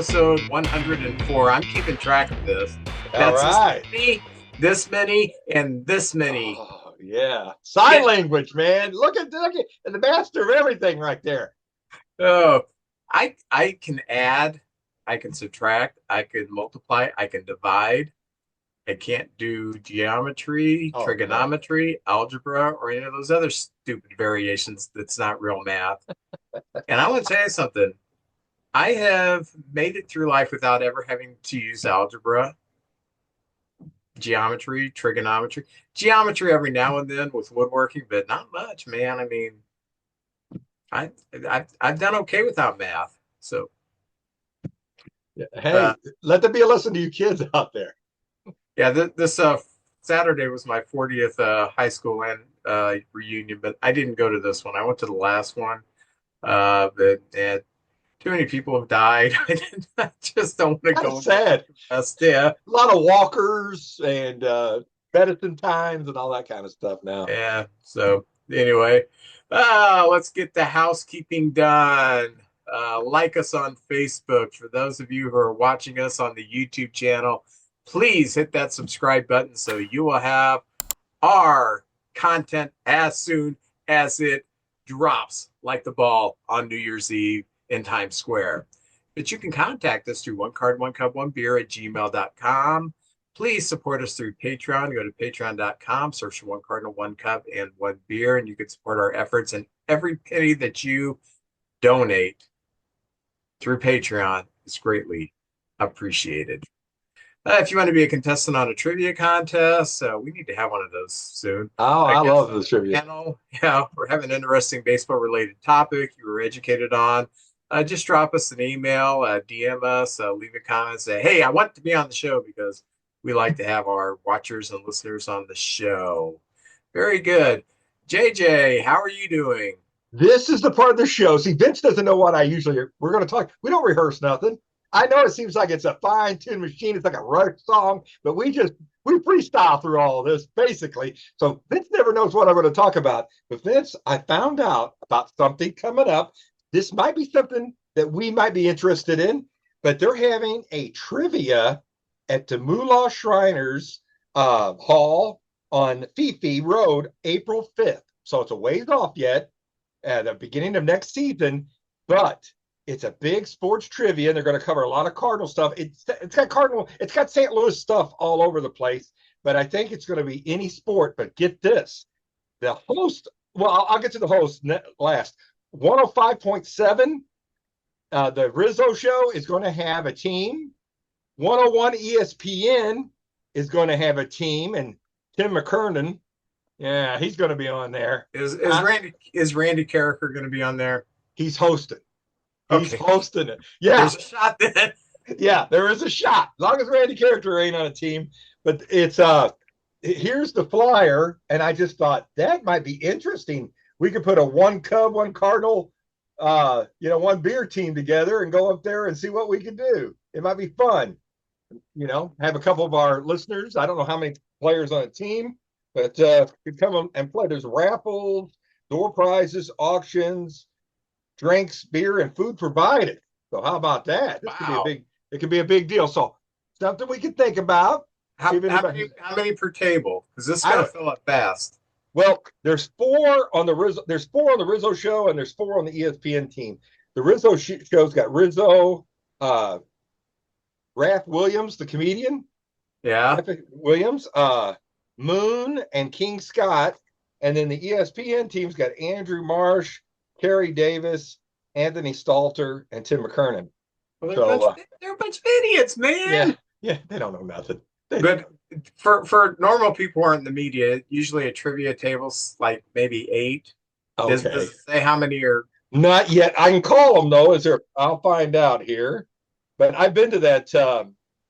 episode 104. I'm keeping track of this. All That's right. this many, and this many. Oh, yeah. Sign language, man. Look at the master of everything right there. Oh, I can add, I can subtract, I can multiply, I can divide. I can't do geometry, Oh, no. trigonometry, algebra, or any of those other stupid variations that's not real math. And I want to tell you something. I have made it through life without ever having to use algebra, geometry, trigonometry, geometry every now and then with woodworking, but not much, man. I mean, I I've done okay without math. So, Hey, uh, let there be a lesson to you kids out there. yeah, this Saturday was my 40th high school and reunion, but I didn't go to this one. I went to the last one. But too many people have died. I just don't want to Kind of go in there. sad. Yeah. A lot of walkers and medicine times and all that kind of stuff now. Yeah. So anyway, let's get the housekeeping done. Like us on Facebook. For those of you who are watching us on the YouTube channel, please hit that subscribe button so you will have our content as soon as it drops like the ball on New Year's Eve in Times Square. But you can contact us through one card, one cup, one beer at gmail.com. Please support us through Patreon. Go to patreon.com, search for one cardinal, one cup, and one beer, and you can support our efforts. And every penny that you donate through Patreon is greatly appreciated. If you want to be a contestant on a trivia contest, we need to have one of those soon. Oh, I Guess love on the trivia. Channel, yeah, we're having an interesting baseball related topic you were educated on. Just drop us an email, DM us, leave a comment, say, hey, I want to be on the show because we like to have our watchers and listeners on the show. Very good. JJ, how are you doing? This is the part of the show. See, Vince doesn't know what we're going to talk. We don't rehearse nothing. I know it seems like it's a fine-tuned machine. It's like a rush song, but we freestyle through all of this, basically. So Vince never knows what I'm going to talk about. But Vince, I found out about something coming up. This might be something that we might be interested in, but they're having a trivia at the Moolah Shriners Hall on Fifi Road, April 5th. So it's a ways off yet, at the beginning of next season, but it's a big sports trivia. And they're going to cover a lot of Cardinal stuff. It's got St. Louis stuff all over the place, but I think it's going to be any sport. But get this, the host, well, I'll get to the host last. 105.7, the Rizzo show is going to have a team. 101 ESPN is going to have a team, and Tim McKernan, yeah, he's going to be on there. Is Randy Carricker going to be on there? He's hosting. He's Okay. hosting it. Yeah. There's a shot then. Yeah, there is a shot. As long as Randy Character ain't on a team. But it's here's the flyer, and I just thought that might be interesting. We could put a one Cub, one Cardinal, one beer team together and go up there and see what we can do. It might be fun. Have a couple of our listeners. I don't know how many players on a team, but could come and play. There's raffles, door prizes, auctions, drinks, beer, and food provided. So how about that? This Wow. It could be a big deal. So something we could think about. How many per table? Because this is going to fill up fast. Well, there's four on the Rizzo show, and there's four on the ESPN team. The Rizzo show's got Rizzo, Raph Williams, the comedian. Yeah. Williams, Moon, and King Scott. And then the ESPN team's got Andrew Marsh, Kerry Davis, Anthony Stalter, and Tim McKernan. Well, they're a bunch of idiots, man. Yeah, they don't know nothing. But for normal people who aren't in the media, usually a trivia table's like maybe 8. Okay. Does it say how many are? Not yet. I can call them though. I'll find out here. But I've been to that,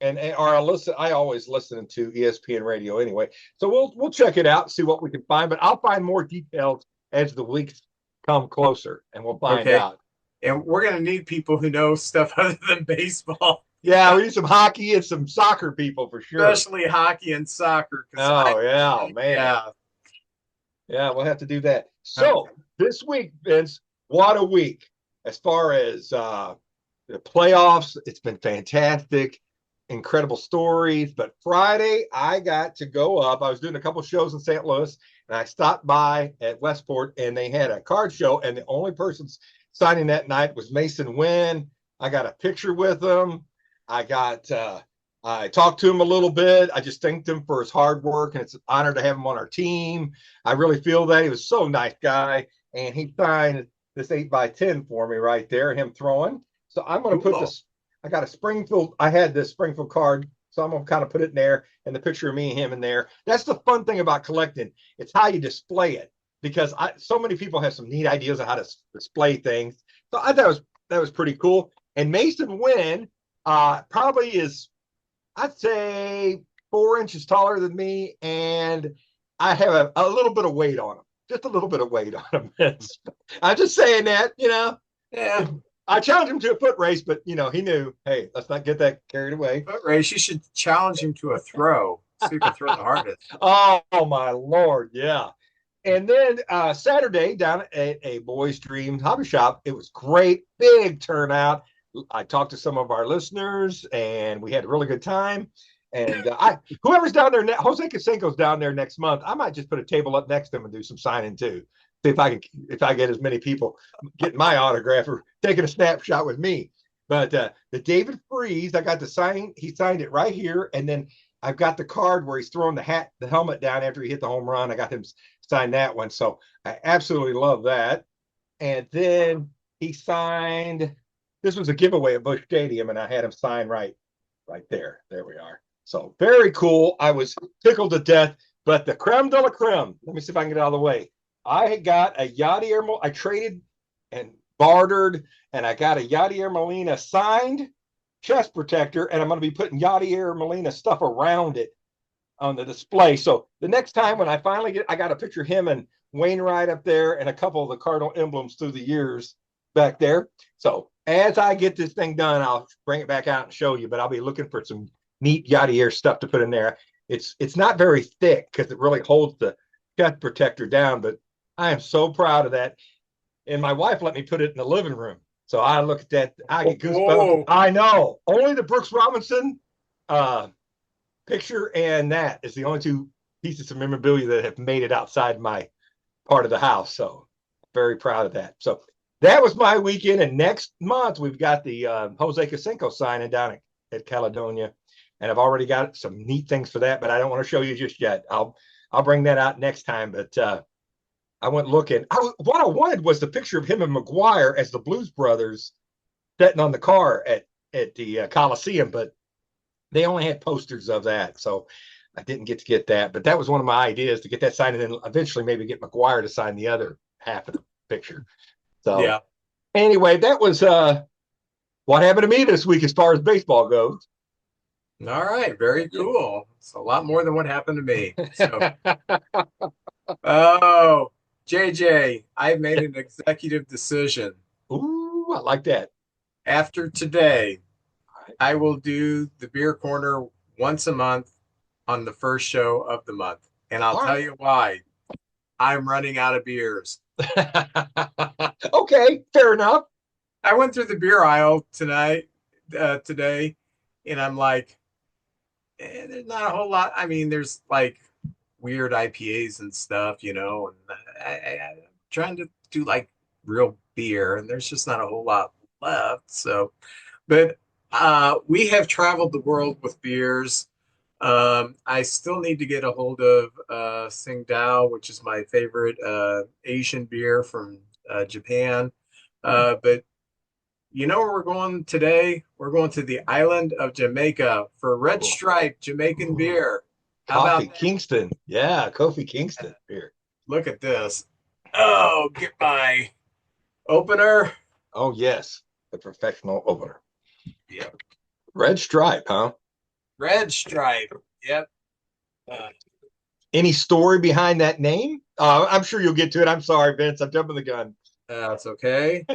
I always listen to ESPN radio anyway. So we'll check it out, see what we can find. But I'll find more details as the weeks come closer, and we'll find out. And we're going to need people who know stuff other than baseball. Yeah, we need some hockey and some soccer people for sure. Especially hockey and soccer. Man. Yeah, we'll have to do that. So this week, Vince, what a week as far as the playoffs. It's been fantastic, incredible stories. But Friday, I got to go up. I was doing a couple shows in St. Louis, and I stopped by at Westport, and they had a card show, and the only person signing that night was Mason Wynn. I got a picture with him. I talked to him a little bit. I just thanked him for his hard work, and it's an honor to have him on our team. I really feel that he was so nice guy, and he signed this 8x10 for me right there, him throwing. So I'm going to put Cool. this. I got a Springfield. I had this Springfield card, so I'm going to kind of put it in there, and the picture of me and him in there. That's the fun thing about collecting. It's how you display it, because so many people have some neat ideas on how to display things. So I thought that was pretty cool. And Mason Wynn probably is, I'd say, 4 inches taller than me, and I have a little bit of weight on him, just a little bit of weight on him. I'm just saying that, Yeah. I challenged him to a foot race, but he knew, hey, let's not get that carried away. But Ray, you should challenge him to a throw. See who can throw the hardest. Oh my Lord, yeah. And then Saturday down at a Boys Dream hobby shop, it was great, big turnout. I talked to some of our listeners, and we had a really good time. And whoever's down there, Jose Casenco's down there next month. I might just put a table up next to him and do some signing too. See if I get as many people getting my autograph or taking a snapshot with me. But the David Freese, I got the sign. He signed it right here, and then I've got the card where he's throwing the helmet down after he hit the home run. I got him sign that one, so I absolutely love that. And then he signed. This was a giveaway at Busch Stadium, and I had him sign right there. There we are. So very cool. I was tickled to death. But the creme de la creme. Let me see if I can get it out of the way. I got a Yadier. I traded and bartered, and I got a Yadier Molina signed chest protector, and I'm going to be putting Yadier Molina stuff around it on the display. So the next time when I finally I got a picture of him and Wainwright up there, and a couple of the Cardinal emblems through the years back there. So as I get this thing done, I'll bring it back out and show you, but I'll be looking for some neat Yadier stuff to put in there. It's not very thick because it really holds the chest protector down, but I am so proud of that. And my wife let me put it in the living room. So I look at that, I get goosebumps. Whoa. I know. Only the Brooks Robinson picture and that is the only two pieces of memorabilia that have made it outside my part of the house. So very proud of that. So that was my weekend. And next month, we've got the Jose Casenco signing down at Caledonia. And I've already got some neat things for that, but I don't want to show you just yet. I'll bring that out next time. But I went looking. What I wanted was the picture of him and McGuire as the Blues Brothers sitting on the car at the Coliseum, but they only had posters of that. So I didn't get that. But that was one of my ideas, to get that signed, and then eventually maybe get McGuire to sign the other half of the picture. So Yeah. anyway, that was what happened to me this week as far as baseball goes. All right. Very cool. It's a lot more than what happened to me. So, oh, JJ, I've made an executive decision. Ooh, I like that. After today, I will do the beer corner once a month on the first show of the month. And I'll tell you why. I'm running out of beers. Okay, fair enough. I went through the beer aisle today, and I'm like, there's not a whole lot. I mean, there's like weird IPAs and stuff, and I'm trying to do like real beer, and there's just not a whole lot left. So, but we have traveled the world with beers. I still need to get a hold of Tsingtao, which is my favorite Asian beer from Japan. But you know where we're going today? We're going to the island of Jamaica for Red Stripe Jamaican beer. How Coffee about Kingston. Yeah, Kofi Kingston beer. look at this? Oh, get my opener. Oh, yes. The professional opener. Yep. Red Stripe, huh? Red Stripe. Yep. Any story behind that name? I'm sure you'll get to it. I'm sorry, Vince. I'm jumping the gun. That's okay.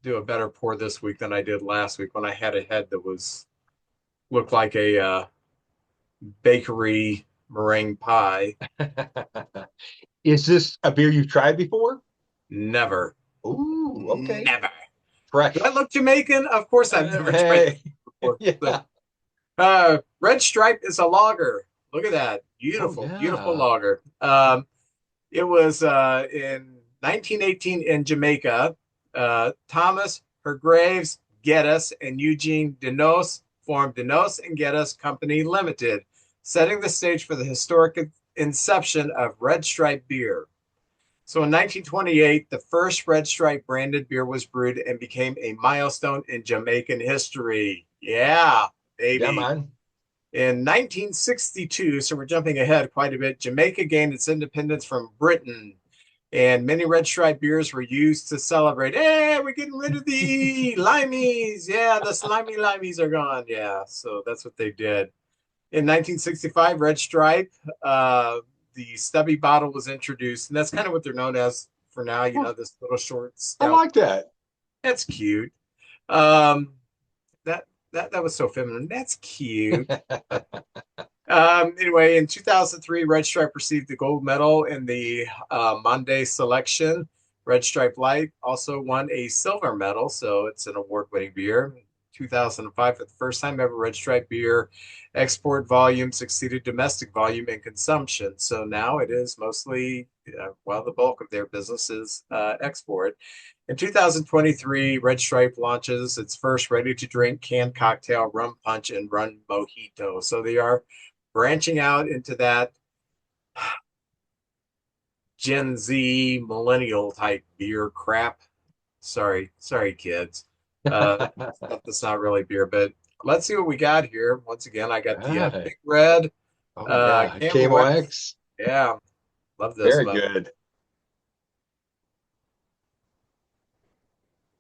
Do a better pour this week than I did last week when I had a head that looked like a bakery meringue pie. Is this a beer you've tried before? Never. Ooh, okay. Never. Do I Fresh. look Jamaican? Of course, I've never drank Hey, before. So, yeah. Red Stripe is a lager. Look at that. Oh Beautiful, beautiful yeah. lager. It was in 1918 in Jamaica. Thomas Hergraves Geddes and Eugene Denos formed Denos and Geddes Company Limited, setting the stage for the historic inception of Red Stripe beer. So in 1928, the first Red Stripe branded beer was brewed and became a milestone in Jamaican history. Yeah, Yeah, baby. man. In 1962, so we're jumping ahead quite a bit, Jamaica gained its independence from Britain, and many Red Stripe beers were used to celebrate. Hey, we're getting rid of the limeys. Yeah, the slimy limeys are gone. Yeah, so that's what they did. In 1965, Red Stripe, the stubby bottle was introduced, and that's kind of what they're known as for now. You know, Well, this little short I stout. like that. That's cute. Um, that that was so feminine. That's cute. Anyway, in 2003, Red Stripe received the gold medal in the Monday selection. Red Stripe Light also won a silver medal, so it's an award-winning beer. 2005, for the first time ever, Red Stripe beer export volume exceeded domestic volume in consumption. So now it is mostly, well, the bulk of their business is export. In 2023, Red Stripe launches its first ready-to-drink canned cocktail, rum punch, and rum mojito. So they are branching out into that Gen Z millennial type beer crap. Sorry, kids. Stuff that's not really beer, but let's see what we got here. Once again, I got the Right. Big Red Oh yeah. Camel Wax. KMOX. Yeah, love this Very one. good.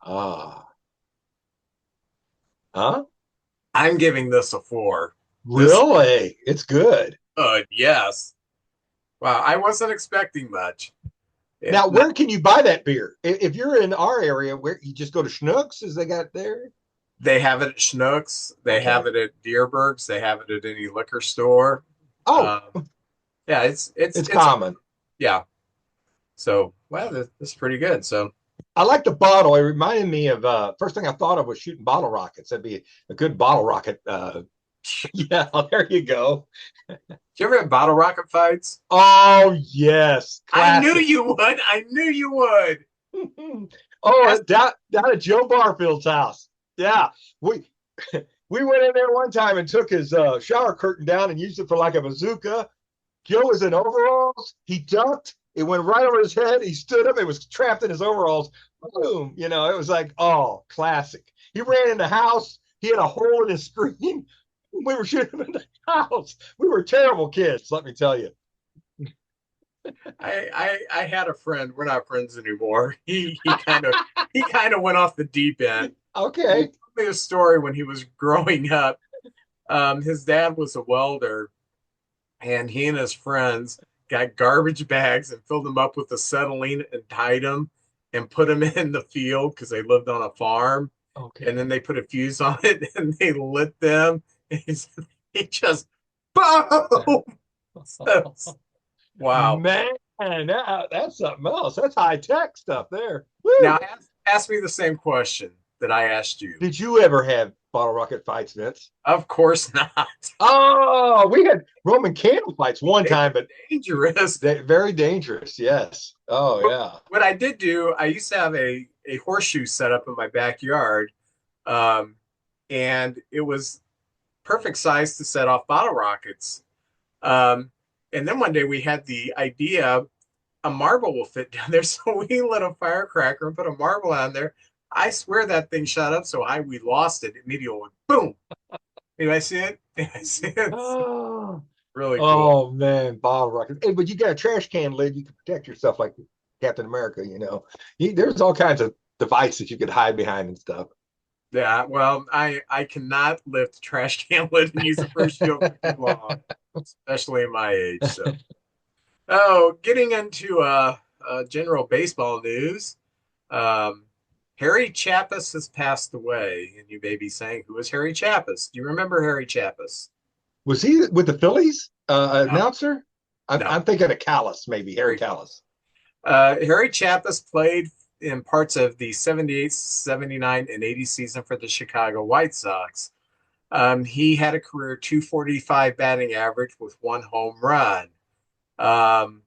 Ah. Huh? I'm giving this a 4. This Really? It's good. yes. Wow, I wasn't expecting much. Now, Now, where can you buy that beer? If you're in our area, where you just go to Schnucks, as they got there? they have it at Schnucks. They have Okay. it at Deerberg's. They have it at any liquor store. Oh, Um, yeah, it's common. yeah. So wow, this is pretty good. So I like the bottle. It reminded me of first thing I thought of was shooting bottle rockets. That'd be a good bottle rocket. Yeah, there you go. do you ever have bottle rocket fights? Oh yes, I knew classic. you would. I knew you would. Oh, Ask, down at Joe Barfield's house. Yeah, we we went in there one time and took his shower curtain down and used it for like a bazooka. Joe was in overalls. He ducked. It went right over his head. He stood up. It was trapped in his overalls. Boom. You know, it was like, oh, classic. He ran in the house. He had a hole in his screen. We were shooting him in the house. We were terrible kids, let me tell you. I had a friend. We're not friends anymore. He kind of went off the deep end. He Okay. told me a story when he was growing up. His dad was a welder, and he and his friends got garbage bags and filled them up with acetylene and tied them and put them in the field because they lived on a farm. And then Okay. they put a fuse on it and they lit them. And he just boom. Wow. Man, that's something else. That's high tech stuff there. Woo! Now ask me the same question that I asked you. Did you ever have bottle rocket fights, Vince? Of course not. Oh, we had Roman candle fights one They time, were but dangerous. very dangerous. Yes. Oh, yeah. What I did do, I used to have a horseshoe set up in my backyard, um, and it was perfect size to set off bottle rockets. Um, and then one day we had the idea a marble will fit down there, so we lit a firecracker and put a marble on there. I swear that thing shot up so high we lost it immediately. Boom! Did I see it? Did I see it? Oh, Really cool. oh man, bottle rockets. Hey, but you got a trash can lid, you can protect yourself like Captain America, you know. There's all kinds of devices you could hide behind and stuff. Yeah, well, I cannot lift a trash can lid and use a first shield for too long, especially at my age. So, oh, getting into general baseball news. Um, Harry Chappis has passed away, and you may be saying, "Who is Harry Chappis?" Do you remember Harry Chappis? Was he with the Phillies No, announcer? I'm, no. I'm thinking of Callis, maybe Harry Harry Callis. Harry Chappis played in parts of the 78, 79, and 80 season for the Chicago White Sox. He had a career 245 batting average with one home run. Um,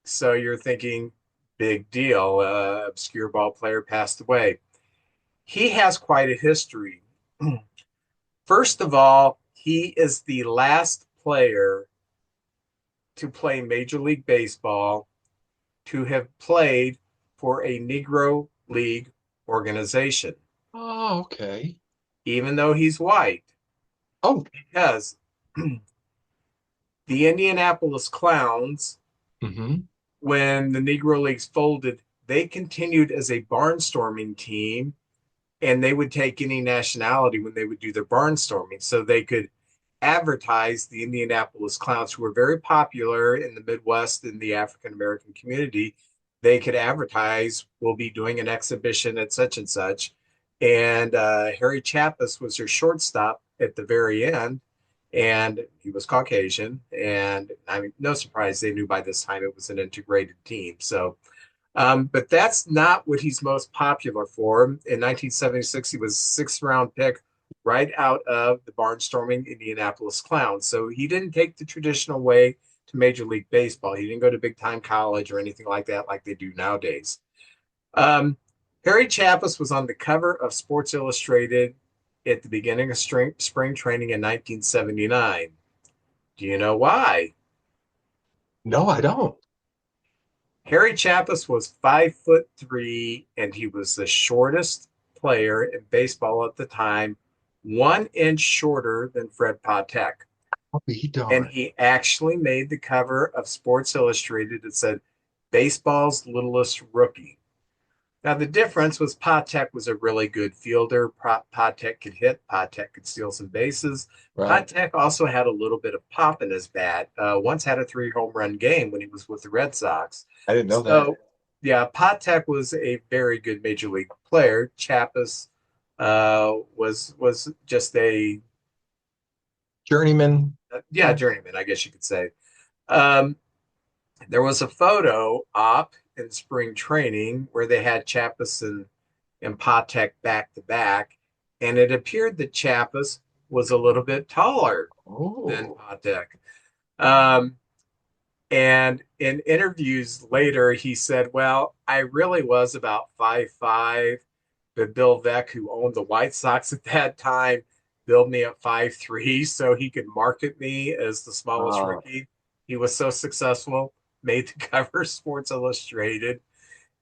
so you're thinking, big deal. Obscure ball player passed away. He has quite a history. First of all, he is the last player to play Major League Baseball to have played for a Negro League organization, Oh, okay. even though he's white, Oh, because the Indianapolis Clowns, hmm, when the Negro Leagues folded, they continued as a barnstorming team, and they would take any nationality when they would do their barnstorming. So they could advertise the Indianapolis Clowns, who were very popular in the Midwest in the African American community. They could advertise, we'll be doing an exhibition at such and such. And Harry Chappis was their shortstop at the very end. And he was Caucasian. And I mean, no surprise, they knew by this time it was an integrated team. So, but that's not what he's most popular for. In 1976, he was a sixth round pick right out of the barnstorming Indianapolis Clowns. So he didn't take the traditional way to Major League Baseball. He didn't go to big time college or anything like that, like they do nowadays. Um, Harry Chappis was on the cover of Sports Illustrated at the beginning of spring training in 1979. Do you know why? no, I don't. Harry Chappis was 5'3", and he was the shortest player in baseball at the time, 1 inch shorter than Fred Patek. I'll be And darned. he actually made the cover of Sports Illustrated that said, "Baseball's littlest rookie." Now, the difference was Patek was a really good fielder. Patek could hit, Patek could steal some bases. Right. Patek also had a little bit of pop in his bat. Once had a 3 home run game when he was with the Red Sox. I didn't know that. So, yeah, Patek was a very good major league player. Chappis was just a Journeyman. yeah, journeyman, I guess you could say. Um, there was a photo op in spring training where they had Chappis and Patek back to back, and it appeared that Chappis was a little bit taller than Oh, Patek. Um, and in interviews later, he said, "Well, I really was about 5'5", but Bill Veeck, who owned the White Sox at that time, billed me at 5'3", so he could market me as the smallest uh, rookie. He was so successful, made the cover of Sports Illustrated.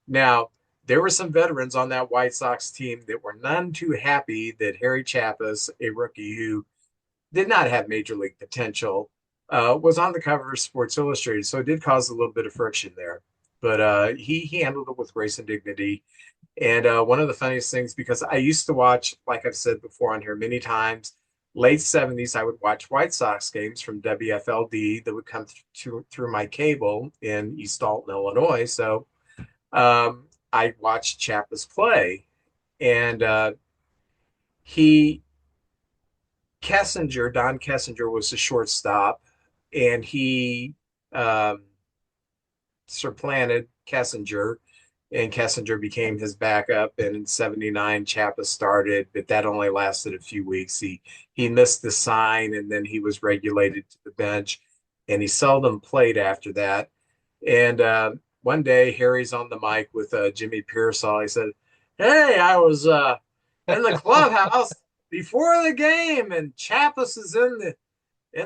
Now, there were some veterans on that White Sox team that were none too happy that Harry Chappis, a rookie who did not have major league potential, was on the cover of Sports Illustrated. So it did cause a little bit of friction there. But he handled it with grace and dignity. And one of the funniest things, because I used to watch, like I've said before on here many times, late 70s, I would watch White Sox games from WFLD that would come through my cable in East Alton, Illinois. So I watched Chappis play. And he, Don Kessinger was the shortstop, and he um, supplanted Kessinger, and Kessinger became his backup. And in '79, Chappis started, but that only lasted a few weeks. He missed the sign, and then he was regulated to the bench, and he seldom played after that. And one day, Harry's on the mic with Jimmy Pearsall. He said, "Hey, I was in the clubhouse before the game, and Chappis is in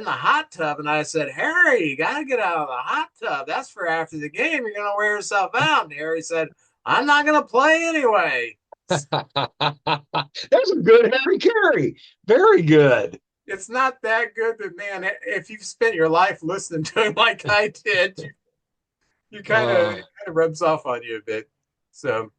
the hot tub." And I said, "Harry, you got to get out of the hot tub. That's for after the game. You're going to wear yourself out." And Harry said, "I'm not going to play anyway." that's a good Harry Carey. Very good. It's not that good, but man, if you've spent your life listening to him like I did, you kind of Uh, it kind of rubs off on you a bit. So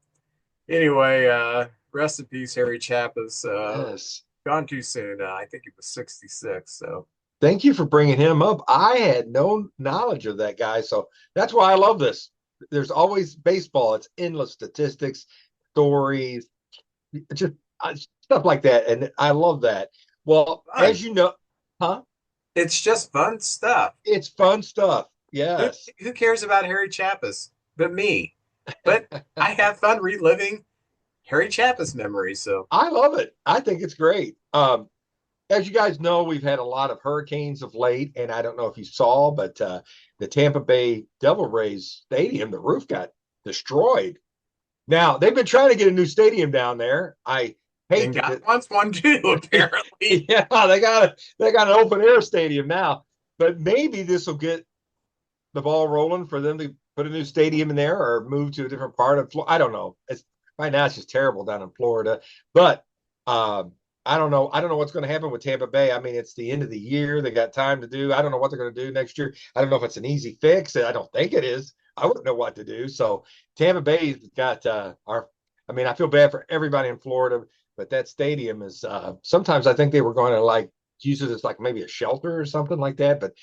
anyway, rest in peace, Harry Chappis. yes. Gone too soon. I think he was 66. So Thank you for bringing him up. I had no knowledge of that guy, so that's why I love this. There's always baseball. It's endless statistics, stories, just stuff like that, and I love that. Well, fun. as you know, huh? It's just fun stuff. It's fun stuff. Who Yes. who cares about Harry Chappis but me? but I have fun reliving Harry Chappas memories. So I love it. I think it's great. As you guys know, we've had a lot of hurricanes of late, and I don't know if you saw, but the Tampa Bay Devil Rays Stadium, the roof got destroyed. Now they've been trying to get a new stadium down there. I hate and that. God wants one too, apparently. Yeah, they got an open air stadium now, but maybe this will get the ball rolling for them to put a new stadium in there or move to a different part of Florida. I don't know. It's right now it's just terrible down in Florida, but I don't know. I don't know what's going to happen with Tampa Bay. I mean, it's the end of the year. They got time to do. I don't know what they're going to do next year. I don't know if it's an easy fix. I don't think it is. I wouldn't know what to do. So Tampa Bay's got our. I mean, I feel bad for everybody in Florida, but that stadium is. Sometimes I think they were going to like use it as like maybe a shelter or something like that. But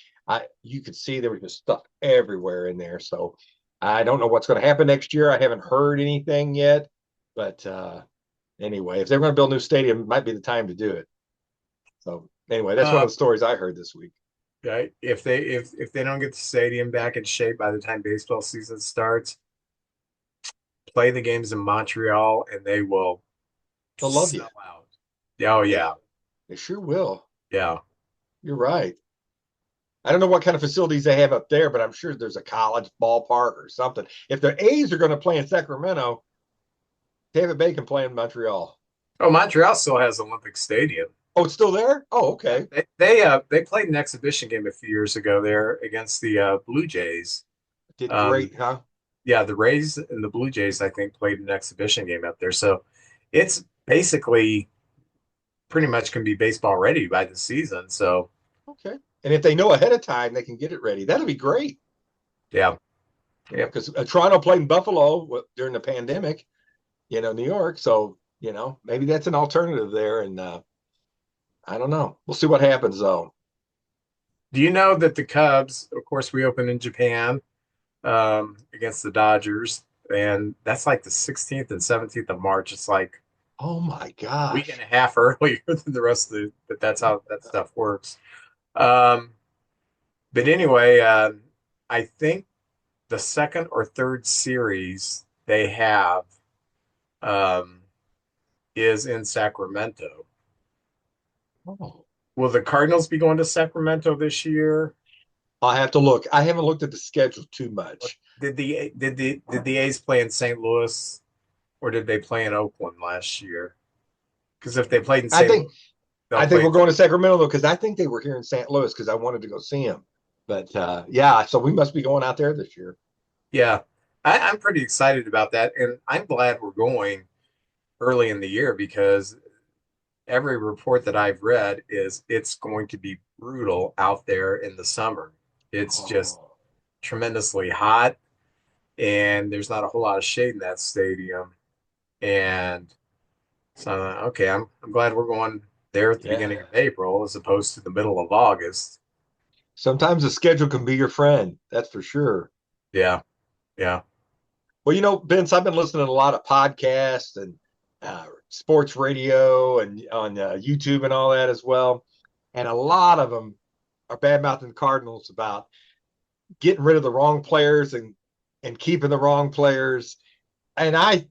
you could see there was just stuff everywhere in there. So I don't know what's going to happen next year. I haven't heard anything yet, but anyway, if they're going to build a new stadium, it might be the time to do it. So anyway, that's one Uh, of the stories I heard this week. right. If they don't get the stadium back in shape by the time baseball season starts, play the games in Montreal and they will They'll love you. sell out. Oh They yeah, they sure will. yeah. You're right. I don't know what kind of facilities they have up there, but I'm sure there's a college ballpark or something. If the A's are going to play in Sacramento, David Bay can play in Montreal. Oh, Montreal still has Olympic Stadium. Oh, it's still there? Oh, Yeah, okay. they played an exhibition game a few years ago there against the Blue Jays. Did Um, great, huh? yeah, the Rays and the Blue Jays, I think, played an exhibition game up there. So it's basically pretty much can be baseball ready by the season. So Okay. And if they know ahead of time, they can get it ready. That'll be great. yeah, yeah. Because Toronto played in Buffalo during the pandemic, New York. So, maybe that's an alternative there. And I don't know. We'll see what happens, though. Do you know that the Cubs, of course, we opened in Japan against the Dodgers, and that's like the 16th and 17th of March. It's like Oh, my a week and gosh. a half earlier than the rest of the, but that's how that stuff works. Um, but anyway, I think the second or third series they have um, is in Sacramento. Oh. Will the Cardinals be going to Sacramento this year? I'll have to look. I haven't looked at the schedule too much. Did the A's play in St. Louis or did they play in Oakland last year? Because if they played in I St. Louis, think they'll I think play. we're going to Sacramento though, because I think they were here in St. Louis because I wanted to go see them. But yeah, so we must be going out there this year. Yeah, I'm pretty excited about that, and I'm glad we're going early in the year because every report that I've read is it's going to be brutal out there in the summer. It's just Oh, tremendously hot, and there's not a whole lot of shade in that stadium. And so, okay, I'm glad we're going there at the beginning yeah. of April as opposed to the middle of August. Sometimes the schedule can be your friend. That's for sure. Yeah, yeah. Well, Vince, I've been listening to a lot of podcasts and sports radio and on YouTube and all that as well. And a lot of them are bad mouthing Cardinals about getting rid of the wrong players and keeping the wrong players. And I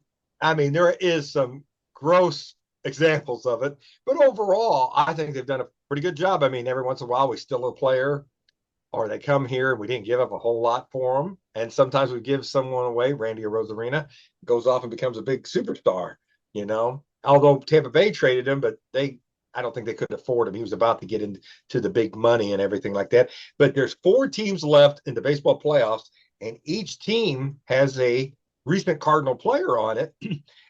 mean, there is some gross examples of it, but overall, I think they've done a pretty good job. I mean, every once in a while we steal a player, or they come here and we didn't give up a whole lot for them. And sometimes we give someone away. Randy Rosarina goes off and becomes a big superstar, Although Tampa Bay traded him, but I don't think they could afford him. He was about to get into the big money and everything like that. But there's 4 teams left in the baseball playoffs, and each team has a recent Cardinal player on it.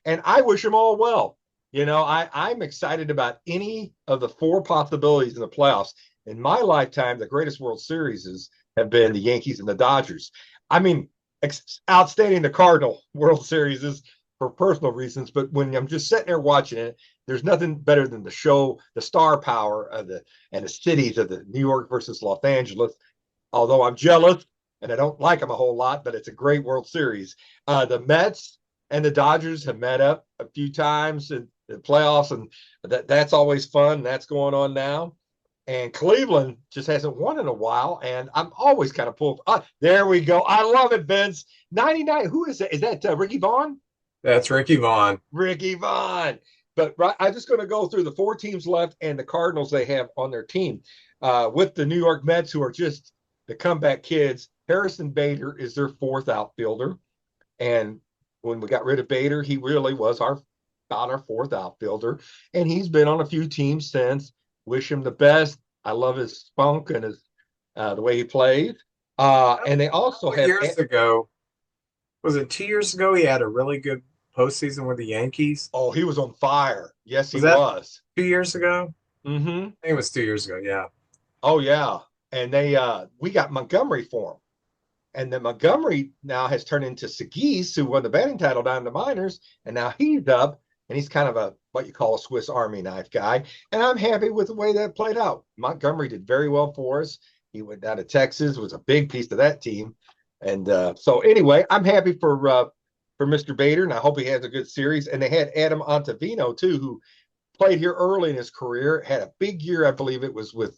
And I wish them all well. I'm excited about any of the 4 possibilities in the playoffs. In my lifetime, the greatest World Series have been the Yankees and the Dodgers. I mean, outstanding the Cardinal World Series is for personal reasons, but when I'm just sitting there watching it, there's nothing better than the show, the star power of the cities of the New York versus Los Angeles. Although I'm jealous and I don't like them a whole lot, but it's a great World Series. The Mets and the Dodgers have met up a few times in the playoffs, and that's always fun. That's going on now. And Cleveland just hasn't won in a while, and I'm always kind of pulled. There we go. I love it, Vince. 99. Who is that? Is that Ricky Vaughn? That's Ricky Vaughn. Ricky Vaughn. But right, I'm just going to go through the four teams left and the Cardinals they have on their team. With the New York Mets, who are just the comeback kids, Harrison Bader is their fourth outfielder. And when we got rid of Bader, he really was about our fourth outfielder. And he's been on a few teams since. Wish him the best. I love his spunk and his the way he plays. And they A also couple have years ago, was it 2 years ago? He had a really good postseason with the Yankees. oh, he was on fire. Yes, he Was that was. 2 years ago? Mm-hmm. I think it was 2 years ago. Yeah. Oh yeah. And they we got Montgomery for him. And then Montgomery now has turned into Seguis, who won the batting title down in the minors, and now he's up, and he's kind of a what you call a Swiss Army knife guy. And I'm happy with the way that played out. Montgomery did very well for us. He went down to Texas, was a big piece of that team, and so anyway, I'm happy for Mr. Bader, and I hope he has a good series. And they had Adam Ottavino too, who played here early in his career, had a big year, I believe it was with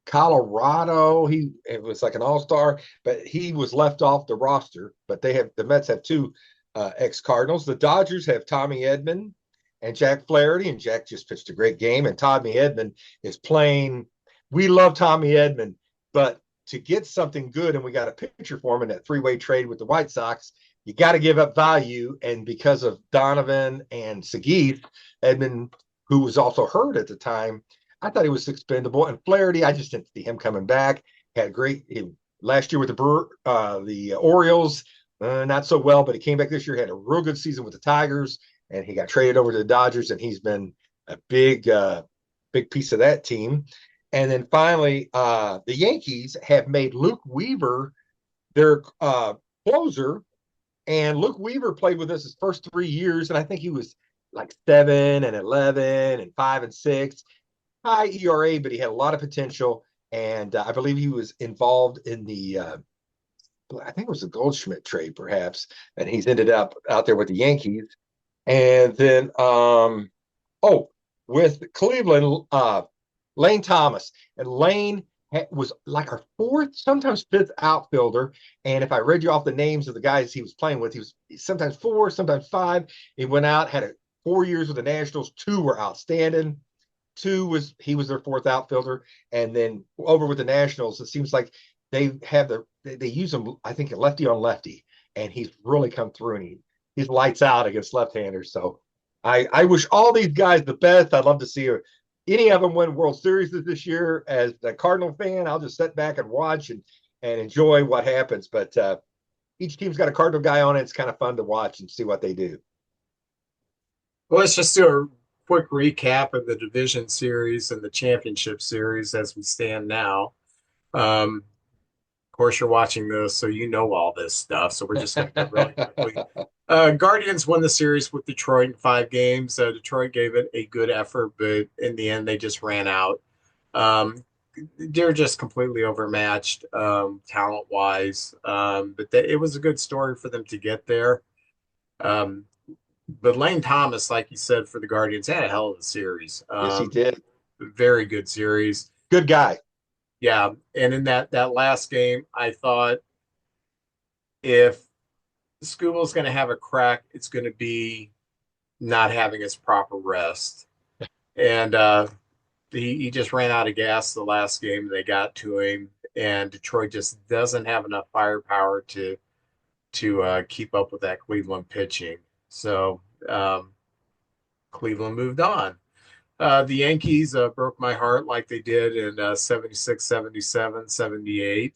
Colorado. It was like an all-star, but he was left off the roster. But the Mets have two ex-Cardinals. The Dodgers have Tommy Edman and Jack Flaherty, and Jack just pitched a great game. And Tommy Edman is playing. We love Tommy Edman, but to get something good, and we got a pitcher for him in that three-way trade with the White Sox, you got to give up value. And because of Donovan and Seguin, Edman, who was also hurt at the time, I thought he was expendable. And Flaherty, I just didn't see him coming back. Had great last year with the Orioles, not so well, but he came back this year, had a real good season with the Tigers, and he got traded over to the Dodgers, and he's been a big piece of that team. And then finally, the Yankees have made Luke Weaver their closer, and Luke Weaver played with us his first 3 years, and I think he was like 7 and 11 and 5 and 6, high ERA, but he had a lot of potential. And I believe he was involved in I think it was the Goldschmidt trade, perhaps. And he's ended up out there with the Yankees. And then, with Cleveland, Lane Thomas. And Lane was like our fourth, sometimes fifth outfielder. And if I read you off the names of the guys he was playing with, he was sometimes four, sometimes five. He went out, had 4 years with the Nationals. Two were outstanding. He was their fourth outfielder, and then over with the Nationals, it seems like they use him. I think lefty on lefty, and he's really come through, and he's lights out against left-handers. So I wish all these guys the best. I'd love to see any of them win World Series this year. As a Cardinal fan, I'll just sit back and watch and enjoy what happens. But each team's got a Cardinal guy on it. It's kind of fun to watch and see what they do. Well, let's just do a quick recap of the division series and the championship series as we stand now. Of course, you're watching this, so you know all this stuff. So we're just going to go really quickly. Guardians won the series with Detroit in 5 games. Detroit gave it a good effort, but in the end, they just ran out. They're just completely overmatched talent-wise. But it was a good story for them to get there. But Lane Thomas, like you said, for the Guardians, had a hell of a series. Yes, he did. Very good series. Good guy. Yeah, and in that last game, I thought if Scuba's going to have a crack, it's going to be not having his proper rest. And he just ran out of gas the last game. They got to him, and Detroit just doesn't have enough firepower to keep up with that Cleveland pitching. So Cleveland moved on. The Yankees broke my heart like they did in 76, 77, 78.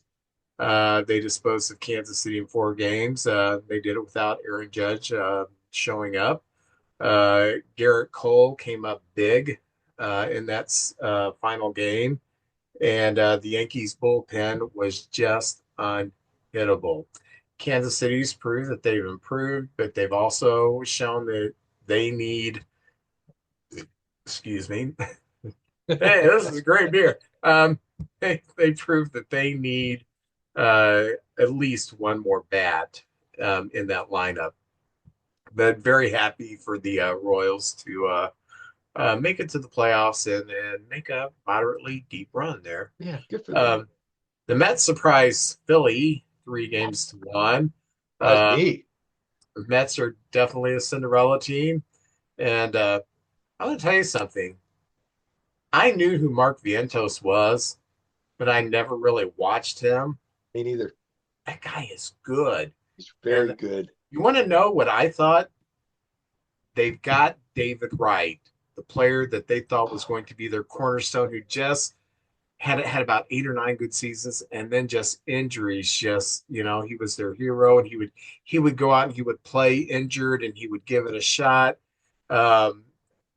They disposed of Kansas City in 4 games. They did it without Aaron Judge showing up. Garrett Cole came up big in that final game. And the Yankees bullpen was just unhittable. Kansas City's proved that they've improved, but they've also shown that they need, excuse me. Hey, this is a great beer. They proved that they need at least one more bat in that lineup. But very happy for the Royals to make it to the playoffs and make a moderately deep run there. Yeah, good for them. Um, the Mets surprised Philly 3-1. That was Uh, neat. the Mets are definitely a Cinderella team. And I'm going to tell you something. I knew who Mark Vientos was, but I never really watched him. Me neither. That guy is good. He's very And good. you want to know what I thought? They've got David Wright, the player that they thought was going to be their cornerstone, who just had about 8 or 9 good seasons, and then just injuries. Just he was their hero, and he would go out and he would play injured, and he would give it a shot. Um,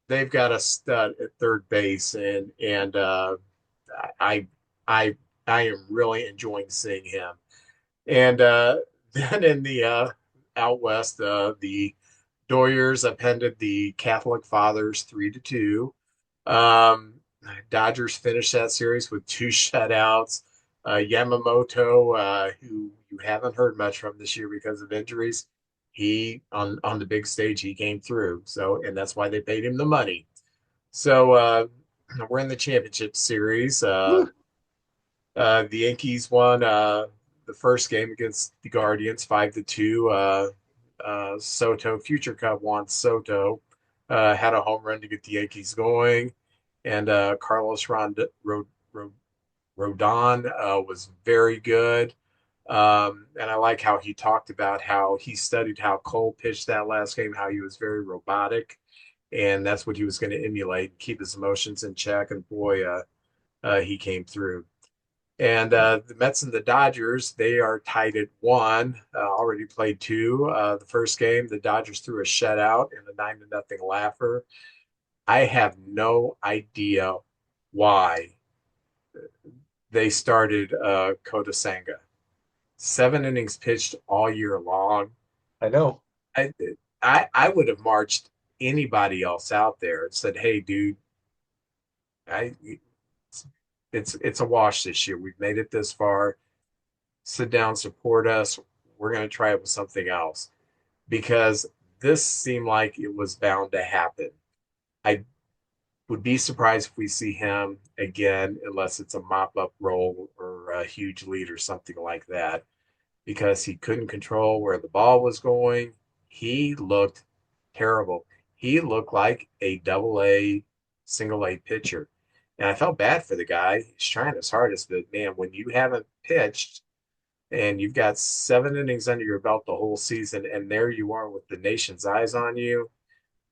they've got a stud at third base, and I I I am really enjoying seeing him. And then in the out west, the Doyers appended the Catholic Fathers 3-2. Um, Dodgers finished that series with 2 shutouts. Yamamoto, who you haven't heard much from this year because of injuries, he on the big stage he came through. So and that's why they paid him the money. So we're in the championship series. Woo. The Yankees won the first game against the Guardians 5-2. Soto, future Cub Juan Soto, had a home run to get the Yankees going, and Carlos Rodon was very good. And I like how he talked about how he studied how Cole pitched that last game, how he was very robotic, and that's what he was going to emulate, keep his emotions in check. And boy, he came through. And the Mets and the Dodgers, they are tied at 1. Already played 2. The first game, the Dodgers threw a shutout in a 9-0 laugher. I have no idea why they started Kota Senga. 7 innings pitched all year long. I know. I, I would have marched anybody else out there and said, "Hey, dude, I it's a wash this year. We've made it this far. Sit down, support us. We're going to try it with something else," because this seemed like it was bound to happen. I would be surprised if we see him again unless it's a mop up role or a huge lead or something like that, because he couldn't control where the ball was going. He looked terrible. He looked like a double A, single A pitcher. And I felt bad for the guy. He's trying his hardest, but man, when you haven't pitched and you've got 7 innings under your belt the whole season, and there you are with the nation's eyes on you,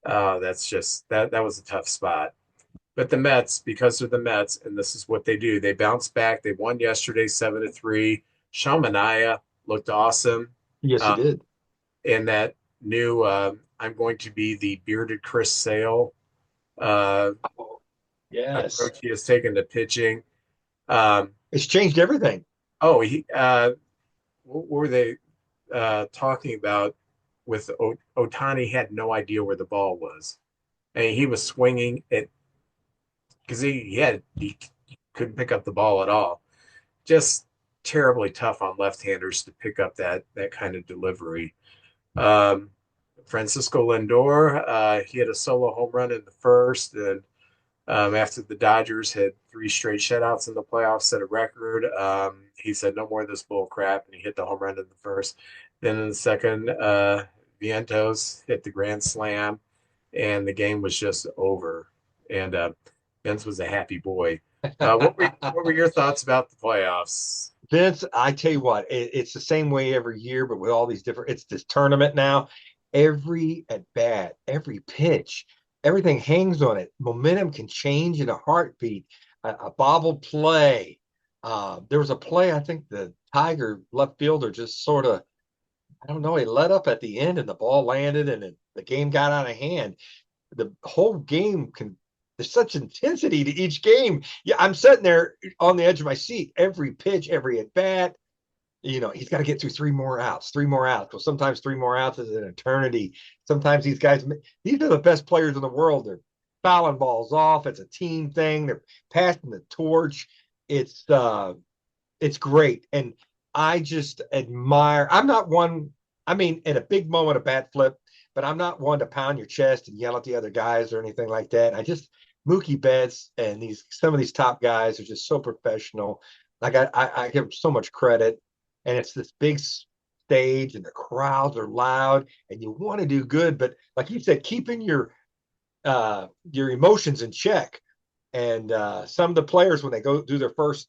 that's just that was a tough spot. But the Mets, because they're the Mets, and this is what they do, they bounce back. They won yesterday 7-3. Sean Manaea looked awesome. Yes, he Uh, did. and that new I'm going to be the bearded Chris Sale uh, Yes. approach he has taken to pitching. Um, It's changed everything. oh, what were they talking about with Otani? Had no idea where the ball was, and he was swinging it because he couldn't pick up the ball at all. Just terribly tough on left-handers to pick up that kind of delivery. Um, Francisco Lindor, he had a solo home run in the first, and after the Dodgers had 3 straight shutouts in the playoffs, set a record. He said, "No more of this bull crap," and he hit the home run in the first. Then in the second, Vientos hit the grand slam, and the game was just over. And Vince was a happy boy. What were your thoughts about the playoffs? Vince, I tell you what, it's the same way every year, but with all these different, it's this tournament now. Every at bat, every pitch, everything hangs on it. Momentum can change in a heartbeat. A bobbled play. There was a play, I think the Tiger left fielder just sort of, I don't know, he let up at the end and the ball landed and the game got out of hand. The whole game can, there's such intensity to each game. Yeah, I'm sitting there on the edge of my seat. Every pitch, every at bat, he's got to get through three more outs. Well, sometimes 3 more outs is an eternity. Sometimes these are the best players in the world. They're fouling balls off. It's a team thing. They're passing the torch. It's great. And I just admire, I'm not one, I mean, in a big moment of bat flip, but I'm not one to pound your chest and yell at the other guys or anything like that. I just Mookie Betts and these some of these top guys are just so professional. Like I give them so much credit, and it's this big stage, and the crowds are loud, and you want to do good, but like you said, keeping your emotions in check. And some of the players, when they go do their first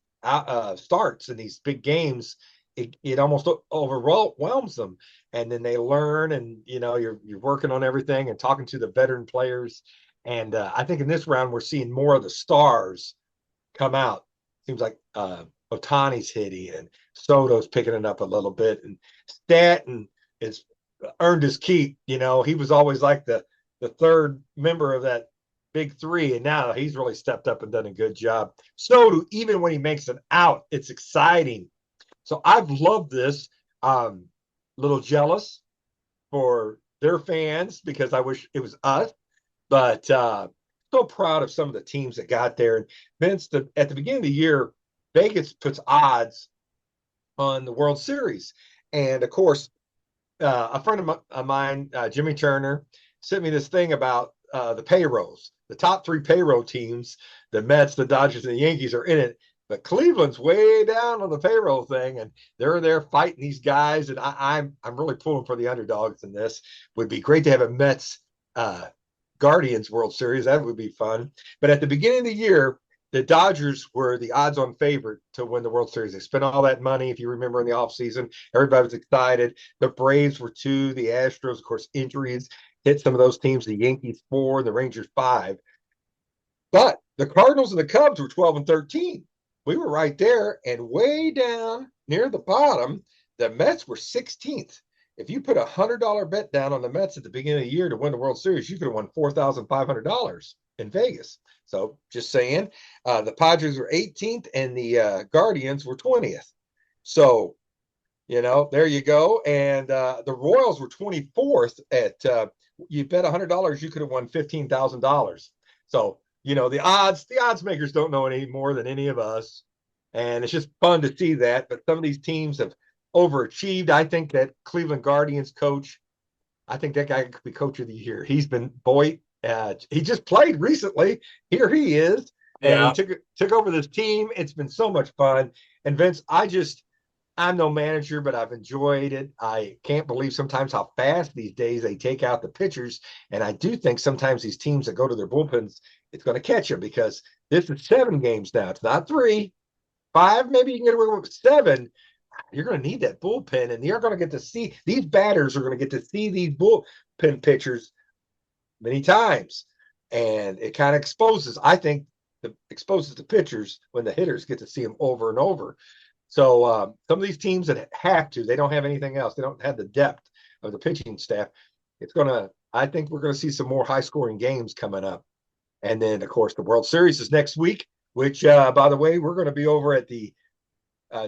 starts in these big games, it almost overwhelms them. And then they learn, and you're working on everything and talking to the veteran players. And I think in this round we're seeing more of the stars come out. Seems like Otani's hitting, and Soto's picking it up a little bit, and Stanton has earned his keep. He was always like the third member of that big three, and now he's really stepped up and done a good job. Soto, even when he makes an out, it's exciting. So I've loved this. Little jealous for their fans because I wish it was us, but so proud of some of the teams that got there. And Vince, at the beginning of the year, Vegas puts odds on the World Series, and of course, a friend of mine, Jimmy Turner, sent me this thing about the payrolls. The top three payroll teams, the Mets, the Dodgers, and the Yankees, are in it. But Cleveland's way down on the payroll thing, and they're there fighting these guys. And I'm really pulling for the underdogs in this. Would be great to have a Mets Guardians World Series. That would be fun. But at the beginning of the year, the Dodgers were the odds-on favorite to win the World Series. They spent all that money, if you remember, in the offseason. Everybody was excited. The Braves were two. The Astros, of course, injuries hit some of those teams. The Yankees 4, the Rangers 5. But the Cardinals and the Cubs were 12 and 13. We were right there, and way down near the bottom, the Mets were 16th. If you put a $100 bet down on the Mets at the beginning of the year to win the World Series, you could have won $4,500 in Vegas. So just saying, the Padres were 18th and the Guardians were 20th. So, there you go. And the Royals were 24th at, you bet $100, you could have won $15,000. So, the odds makers don't know any more than any of us. And it's just fun to see that. But some of these teams have overachieved. I think that Cleveland Guardians coach, I think that guy could be coach of the year. He's been, boy, he just played recently. Here he is. And he Yeah. took over this team. It's been so much fun. And Vince, I'm no manager, but I've enjoyed it. I can't believe sometimes how fast these days they take out the pitchers. And I do think sometimes these teams that go to their bullpens, it's going to catch them because this is 7 games now. It's not 3, 5. Maybe you can get away with 7. You're going to need that bullpen, and you're going to get to see these batters are going to get to see these bullpen pitchers many times. And it kind of exposes the pitchers when the hitters get to see them over and over. So some of these teams that they don't have anything else. They don't have the depth of the pitching staff. I think we're going to see some more high scoring games coming up. And then, of course, the World Series is next week, which, by the way, we're going to be over at the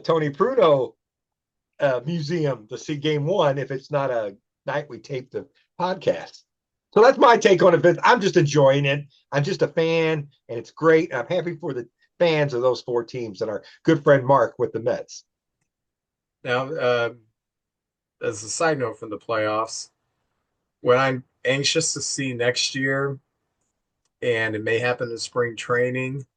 Tony Pruno Museum to see Game 1 if it's not a night we tape the podcast. So that's my take on it, Vince. I'm just enjoying it. I'm just a fan, and it's great. I'm happy for the fans of those 4 teams and our good friend Mark with the Mets. Now, as a side note from the playoffs, what I'm anxious to see next year, and it may happen in spring training,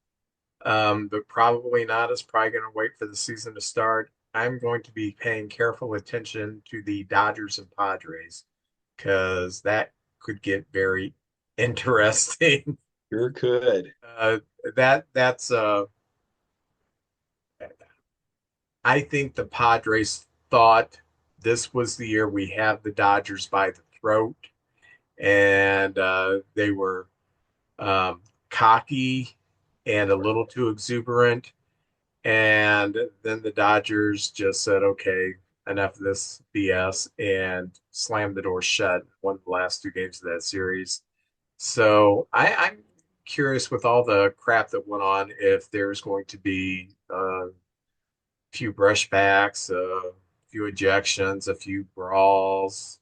but probably not. It's probably going to wait for the season to start. I'm going to be paying careful attention to the Dodgers and Padres because that could get very interesting. You're good. Uh, that's I think the Padres thought this was the year we have the Dodgers by the throat, and they were cocky and a little too exuberant. And then the Dodgers just said, okay, enough of this BS and slammed the door shut, won the last 2 games of that series. So I'm curious with all the crap that went on if there's going to be a few brushbacks, a few ejections, a few brawls,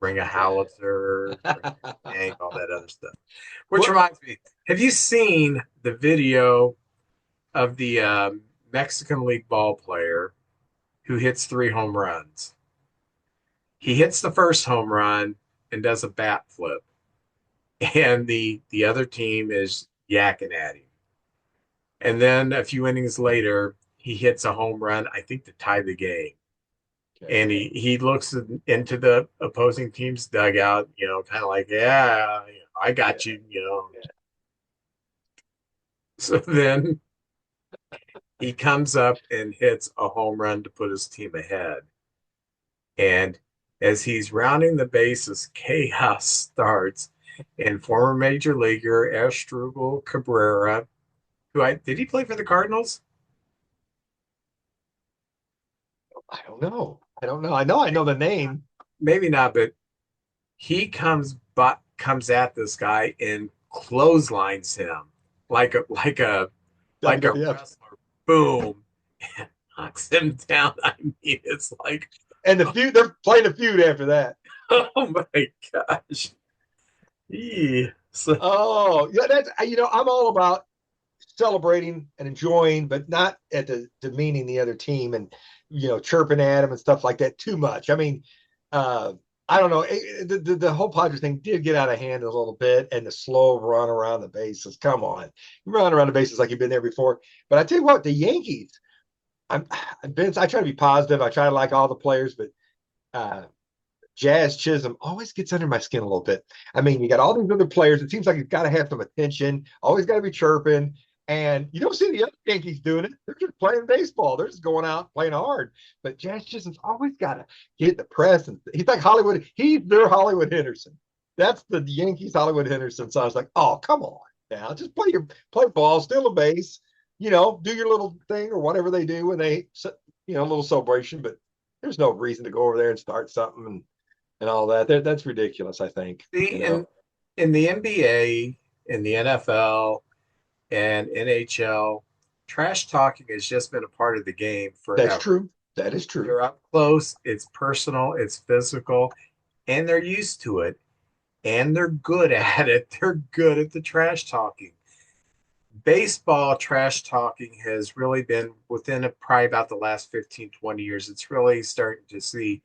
bring a howitzer, bring a tank, all that other stuff. Which Well, reminds me, have you seen the video of the Mexican League ball player who hits 3 home runs? He hits the first home run and does a bat flip, and the other team is yakking at him. And then a few innings later, he hits a home run, I think to tie the game. Okay. And he looks into the opposing team's dugout, kind of like, yeah, I got Yeah. you. Yeah. So then he comes up and hits a home run to put his team ahead. And as he's rounding the bases, chaos starts. And former major leaguer Asdrubal Cabrera, who I did he play for the Cardinals? I don't know. I don't know. I know the name. Maybe not, but he comes at this guy and clotheslines him like a WWF. wrestler. Boom, and knocks him down. I mean, it's like, And the feud, they're playing a feud after that. oh my gosh. So, Oh, yeah, that's I'm all about celebrating and enjoying, but not at the demeaning the other team and chirping at them and stuff like that too much. I mean, uh, I don't know. The whole Padres thing did get out of hand a little bit, and the slow run around the bases. Come on, you run around the bases like you've been there before. But I tell you what, the Yankees. I'm Vince. I try to be positive. I try to like all the players, but uh, Jazz Chisholm always gets under my skin a little bit. I mean, you got all these other players. It seems like he's got to have some attention, always got to be chirping. And you don't see the other Yankees doing it. They're just playing baseball. They're just going out playing hard. But Jazz Chisholm's always got to get the press. And he's like Hollywood. He's their Hollywood Henderson. That's the Yankees Hollywood Henderson. So I was like, oh, come on now. Just play ball, steal a base, do your little thing or whatever they do when they, a little celebration. But there's no reason to go over there and start something and all that. That's ridiculous, I think. see, in the NBA, in the NFL, and NHL, trash talking has just been a part of the game That's forever. true. That is true. You're up close, it's personal, it's physical, and they're used to it, and they're good at it. They're good at the trash talking. Baseball trash talking has really been probably about the last 15, 20 years. It's really starting to see.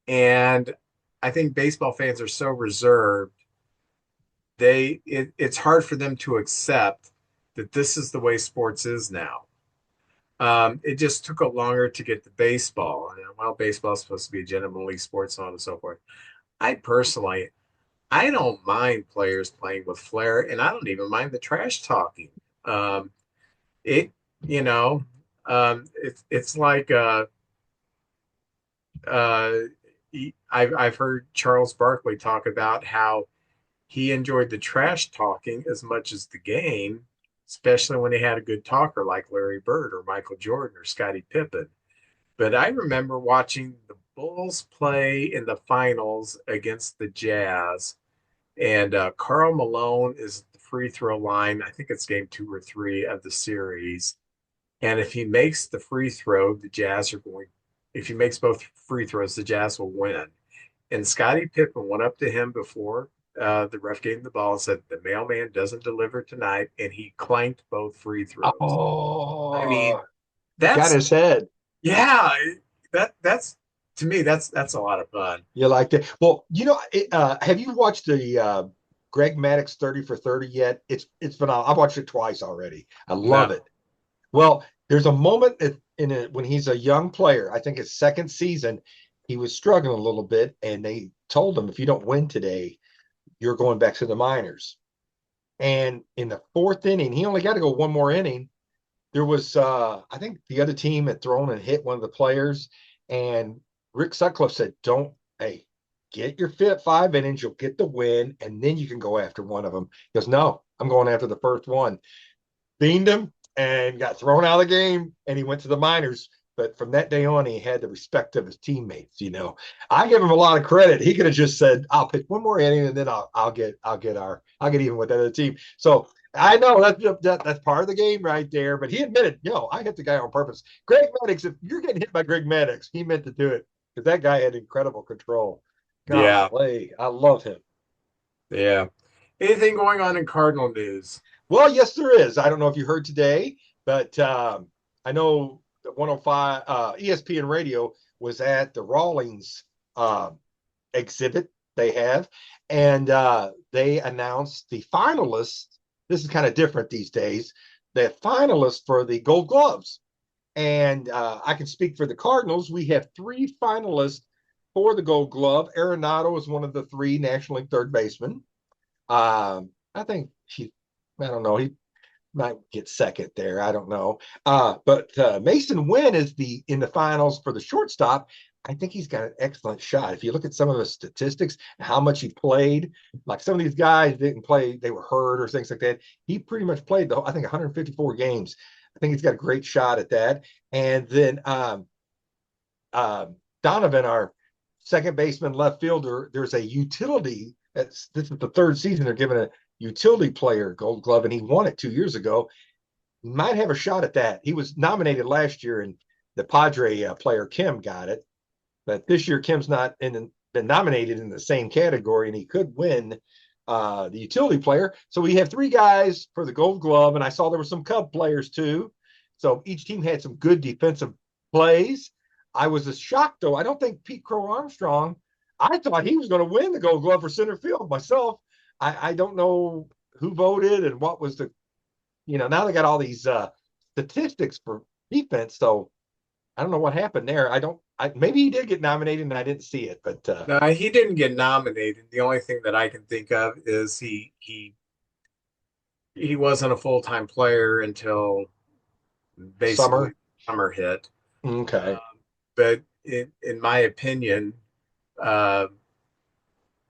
And I think baseball fans are so reserved, it's hard for them to accept that this is the way sports is now. It just took a longer to get to baseball. And, well, baseball is supposed to be a gentlemanly sport, so on and so forth. I personally, I don't mind players playing with flair, and I don't even mind the trash talking. Um, it, you know, it's like uh, I've heard Charles Barkley talk about how he enjoyed the trash talking as much as the game, especially when he had a good talker like Larry Bird or Michael Jordan or Scottie Pippen. But I remember watching the Bulls play in the finals against the Jazz, and Karl Malone is at the free throw line. I think it's game 2 or 3 of the series. And if he makes the free throw, the Jazz are going. If he makes both free throws, the Jazz will win. And Scottie Pippen went up to him before the ref gave him the ball and said, "The mailman doesn't deliver tonight," and he clanked both free throws. I mean, Oh, got that's his head. yeah, that's to me that's a lot of fun. You like that? Well, have you watched the Greg Maddox 30 for 30 yet? It's phenomenal. I've watched it twice already. I love No, it. Well, there's a moment in it when he's a young player. I think his second season, he was struggling a little bit, and they told him, if you don't win today, you're going back to the minors. And in the fourth inning, he only got to go one more inning. There was, I think the other team had thrown and hit one of the players, and Rick Sutcliffe said, "Don't, hey, get your fit 5 innings, you'll get the win, and then you can go after one of them." He goes, "No, I'm going after the first one." Beamed him and got thrown out of the game, and he went to the minors. But from that day on, he had the respect of his teammates. I give him a lot of credit. He could have just said, "I'll pitch one more inning, and then I'll get even with that other team." So I know that's part of the game right there. But he admitted, I hit the guy on purpose. Greg Maddox, if you're getting hit by Greg Maddox, he meant to do it because that guy had incredible control. yeah, Golly, I love him. yeah. Anything going on in Cardinal news? Well, yes, there is. I don't know if you heard today, but I know that 105 ESPN Radio was at the Rawlings uh, exhibit they have, and they announced the finalists. This is kind of different these days. The finalists for the Gold Gloves, and I can speak for the Cardinals. We have three finalists for the Gold Glove. Arenado is one of the three National League third basemen. I think I don't know, he might get second there. I don't know. But Mason Wynn is in the finals for the shortstop. I think he's got an excellent shot. If you look at some of the statistics, how much he played, like some of these guys didn't play, they were hurt or things like that. He pretty much played I think 154 games. I think he's got a great shot at that. And then Donovan, our second baseman, left fielder, there's a utility. This is the third season they're giving a utility player Gold Glove, and he won it 2 years ago. He might have a shot at that. He was nominated last year, and the Padre player Kim got it, but this year Kim's not been nominated in the same category, and he could win the utility player. So we have three guys for the Gold Glove, and I saw there were some Cub players too. So each team had some good defensive plays. I was shocked though. I don't think Pete Crow Armstrong. I thought he was going to win the Gold Glove for center field myself. I don't know who voted and what was now they got all these statistics for defense. So I don't know what happened there. Maybe he did get nominated and I didn't see it, but No, he didn't get nominated. The only thing that I can think of is he wasn't a full-time player until basically summer. summer hit. Okay. But in my opinion, uh,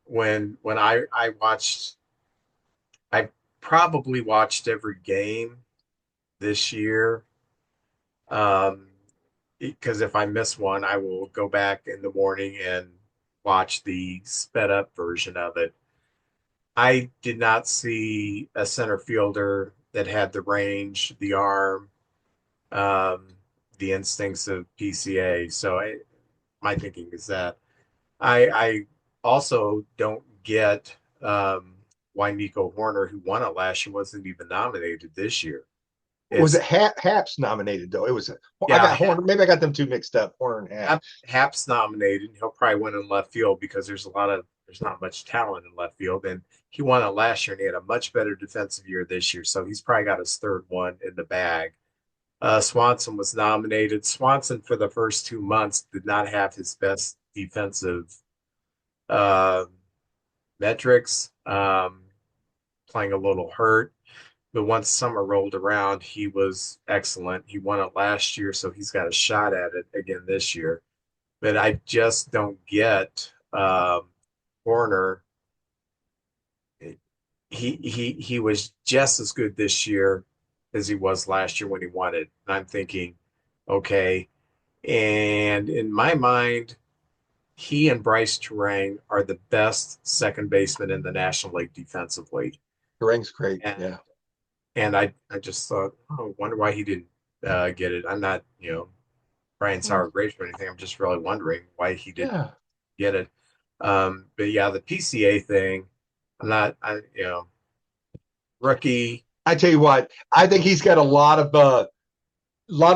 when I watched, I probably watched every game this year. Um, because if I miss one, I will go back in the morning and watch the sped up version of it. I did not see a center fielder that had the range, the arm, um, the instincts of PCA. So my thinking is that I also don't get why Nico Horner, who won it last year, wasn't even nominated this year. Was it It's Haps nominated though? It was. I yeah, got Horner. Maybe I got them two mixed up. Horner and Haps. Hap's nominated. He'll probably win in left field because there's not much talent in left field, and he won it last year and he had a much better defensive year this year. So he's probably got his third one in the bag. Swanson was nominated. Swanson for the first 2 months did not have his best defensive uh, metrics, playing a little hurt. But once summer rolled around, he was excellent. He won it last year, so he's got a shot at it again this year. But I just don't get Warner. He was just as good this year as he was last year when he won it. And I'm thinking, okay. And in my mind, he and Bryce Turang are the best second baseman in the National League defensively. Turang's great. And Yeah. I just thought, oh, I wonder why he didn't get it. I'm not, Brian Sauer great or anything. I'm just really wondering why he didn't Yeah. get it. But yeah, the PCA thing, rookie. I tell you what, I think he's got a lot of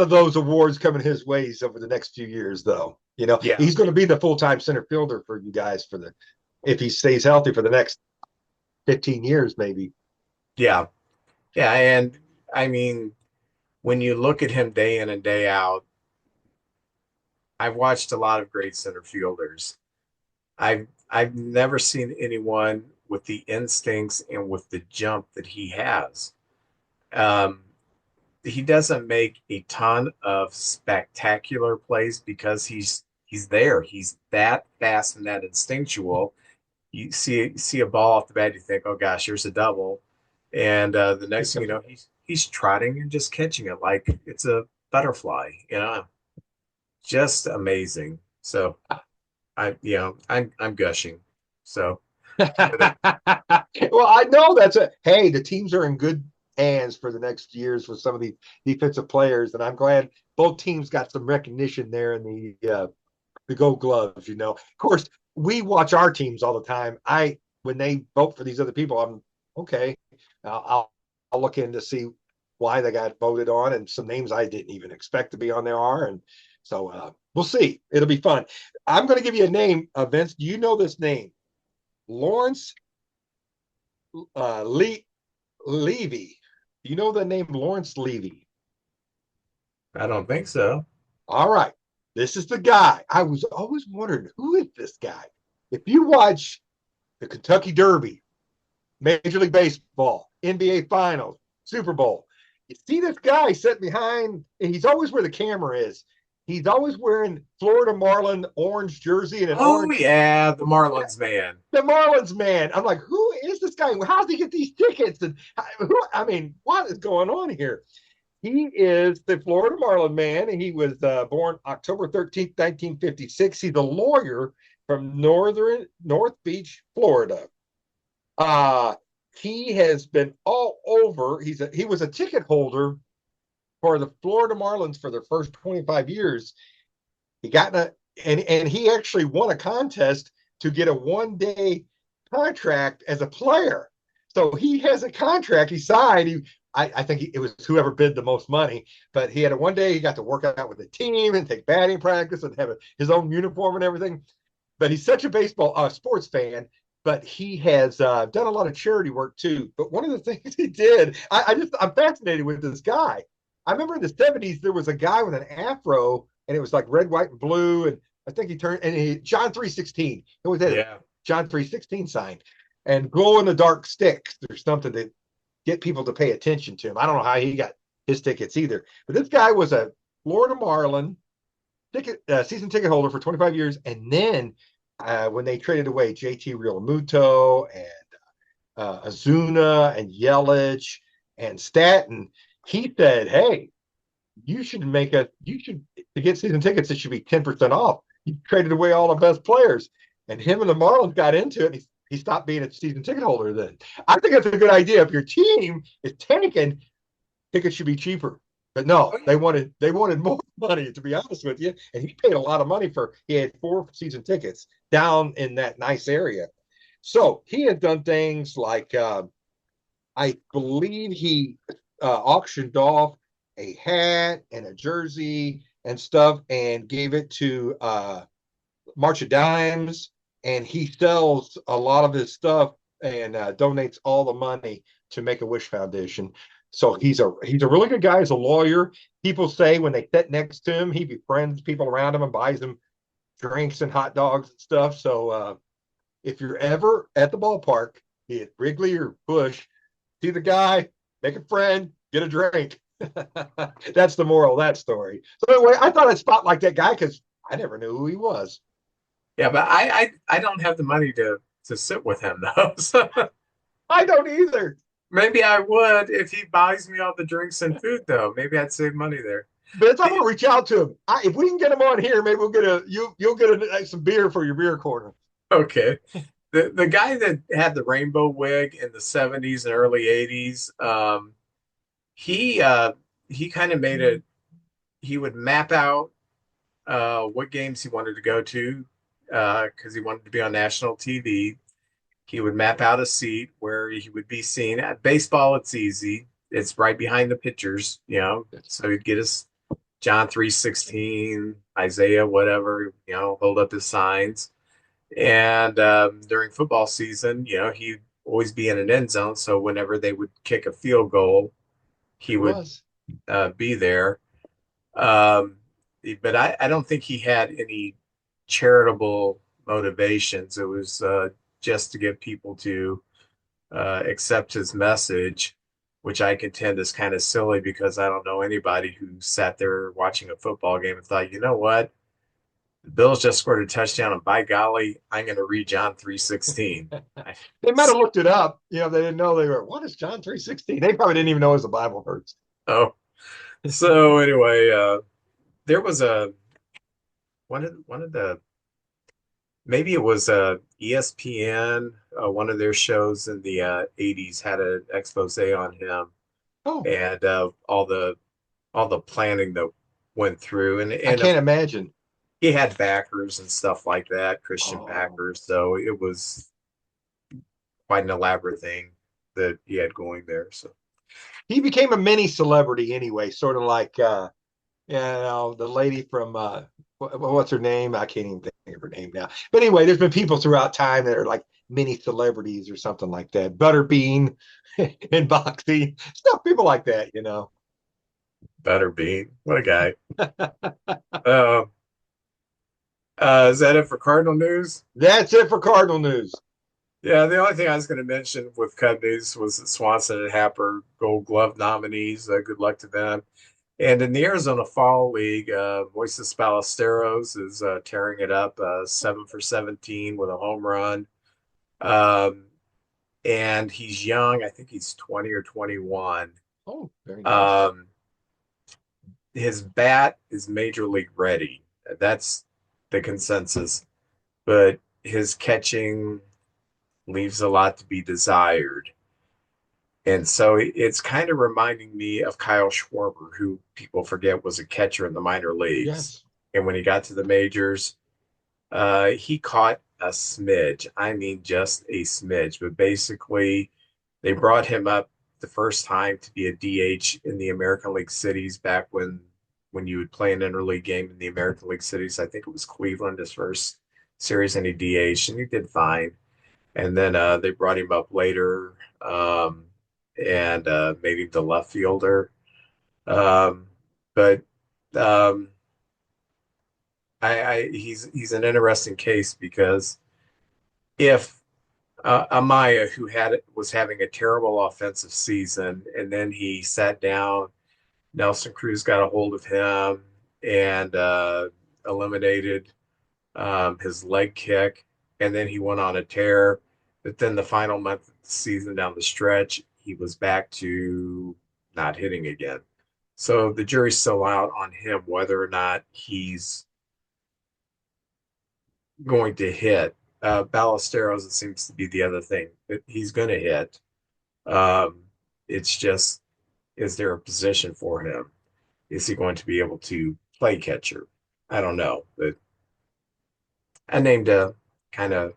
those awards coming his ways over the next few years, though. Yeah, He's going to be the full-time center fielder for you guys if he stays healthy for the next 15 years, maybe. yeah, yeah. And I mean, when you look at him day in and day out, I've watched a lot of great center fielders. I've never seen anyone with the instincts and with the jump that he has. Um, he doesn't make a ton of spectacular plays because he's there. He's that fast and that instinctual. You see a ball off the bat, you think, oh gosh, here's a double, and the next thing you know, he's trotting and just catching it like it's a butterfly. Just amazing. So I'm gushing. So Well, I know hey, the teams are in good hands for the next years with some of the defensive players, and I'm glad both teams got some recognition there in the Gold Gloves. Of course, we watch our teams all the time. When they vote for these other people, I'm okay. I'll look in to see why they got voted on, and some names I didn't even expect to be on there are, and so we'll see. It'll be fun. I'm going to give you a name, Vince. Do you know this name? Lawrence Levy. Do you know the name Lawrence Levy? I don't think so. All right. This is the guy. I was always wondering, who is this guy? If you watch the Kentucky Derby, Major League Baseball, NBA Finals, Super Bowl, you see this guy sitting behind, and he's always where the camera is. He's always wearing Florida Marlin orange jersey and an Oh orange. yeah, the Marlins man. The Marlins man. I'm like, who is this guy? How does he get these tickets? And I mean, what is going on here? He is the Florida Marlin man, and he was born October 13th, 1956. He's a lawyer from North Beach, Florida. Uh, he has been all over. He was a ticket holder for the Florida Marlins for their first 25 years. He got and he actually won a contest to get a 1 day contract as a player. So he has a contract he signed. I think it was whoever bid the most money, but he had a 1 day. He got to work out with the team and take batting practice and have his own uniform and everything. But he's such a sports fan. But he has done a lot of charity work too. But one of the things he did, I'm fascinated with this guy. I remember in the 70s there was a guy with an afro, and it was like red, white, and blue. And I think he turned John 316. It was that Yeah. John 316 sign, and glow in the dark sticks. There's something to get people to pay attention to him. I don't know how he got his tickets either, but this guy was a Florida Marlin season ticket holder for 25 years, and then when they traded away JT Realmuto and Azuna and Yelich and Stanton, he said, "Hey, you should to get season tickets. It should be 10% off. You traded away all the best players." And him and the Marlins got into it. And he stopped being a season ticket holder. Then I think that's a good idea. If your team is tanking, tickets should be cheaper. But no, Oh, they yeah. wanted more money, to be honest with you. And he paid a lot of money he had 4 season tickets down in that nice area. So he had done things like I believe he auctioned off a hat and a jersey and stuff and gave it to March of Dimes. And he sells a lot of his stuff and donates all the money to Make a Wish Foundation. So he's a really good guy. He's a lawyer. People say when they sit next to him, he befriends people around him and buys them drinks and hot dogs and stuff. So if you're ever at the ballpark, be it Wrigley or Bush, see the guy, make a friend, get a drink. That's the moral of that story. So anyway, I thought I'd spotlight that guy because I never knew who he was. Yeah, but I don't have the money to sit with him though. So I don't either. maybe I would if he buys me all the drinks and food though. Maybe I'd save money there. But I'm The, gonna reach out to him. If we can get him on here, maybe we'll get you'll get some beer for your beer corner. okay. The guy that had the rainbow wig in the 70s and early 80s, he he kind of made it he would map out what games he wanted to go to because he wanted to be on national TV. He would map out a seat where he would be seen. At baseball, it's easy. It's right behind the pitchers, you know. So he'd get his John 316, Isaiah, whatever, you know, hold up his signs. And during football season, you know, he'd always be in an end zone. So whenever they would kick a field goal, he He would was. be there. Um, but I don't think he had any charitable motivations. It was just to get people to accept his message, which I contend is kind of silly because I don't know anybody who sat there watching a football game and thought, you know what? The Bills just scored a touchdown, and by golly, I'm going to read John 3:16. They might have looked it up. You know, they didn't know what is John 3:16? They probably didn't even know it was a Bible verse. Oh, so anyway, there was a one of the maybe it was ESPN, one of their shows in the 80s had an expose on him Oh, and all the planning that went through I and can't imagine. he had backers and stuff like that, Christian Oh, backers, so it was quite an elaborate thing that he had going there. So he became a mini celebrity anyway, sort of like the lady from what's her name? I can't even think of her name now. But anyway, there's been people throughout time that are like mini celebrities or something like that. Butterbean in boxing, stuff, people like that, you know. Butterbean. What a guy. Uh, is that it for Cardinal news? That's it for Cardinal news. Yeah, the only thing I was going to mention with Cub news was that Swanson and Happer Gold Glove nominees. Good luck to them. And in the Arizona Fall League, Moises Ballesteros is tearing it up, 7 for 17 with a home run. Um, and he's young. I think he's 20 or 21. Oh, very nice. Um, his bat is major league ready. That's the consensus. But his catching leaves a lot to be desired. And so it's kind of reminding me of Kyle Schwarber, who people forget was a catcher in the minor leagues. Yes. And when he got to the majors, he caught a smidge. I mean, just a smidge. But basically, they brought him up the first time to be a DH in the American League cities back when you would play an interleague game in the American League cities. I think it was Cleveland, his first series, and he DH, and he did fine. And then they brought him up later and made him the left fielder. Um, but um, he's an interesting case because if Amaya, who was having a terrible offensive season, and then he sat down, Nelson Cruz got a hold of him and eliminated his leg kick, and then he went on a tear. But then the final month of the season down the stretch, he was back to not hitting again. So the jury's still out on him whether or not he's going to hit. Ballesteros, it seems to be the other thing. He's going to hit. Um, it's just, is there a position for him? Is he going to be able to play catcher? I don't know. But I named a kind of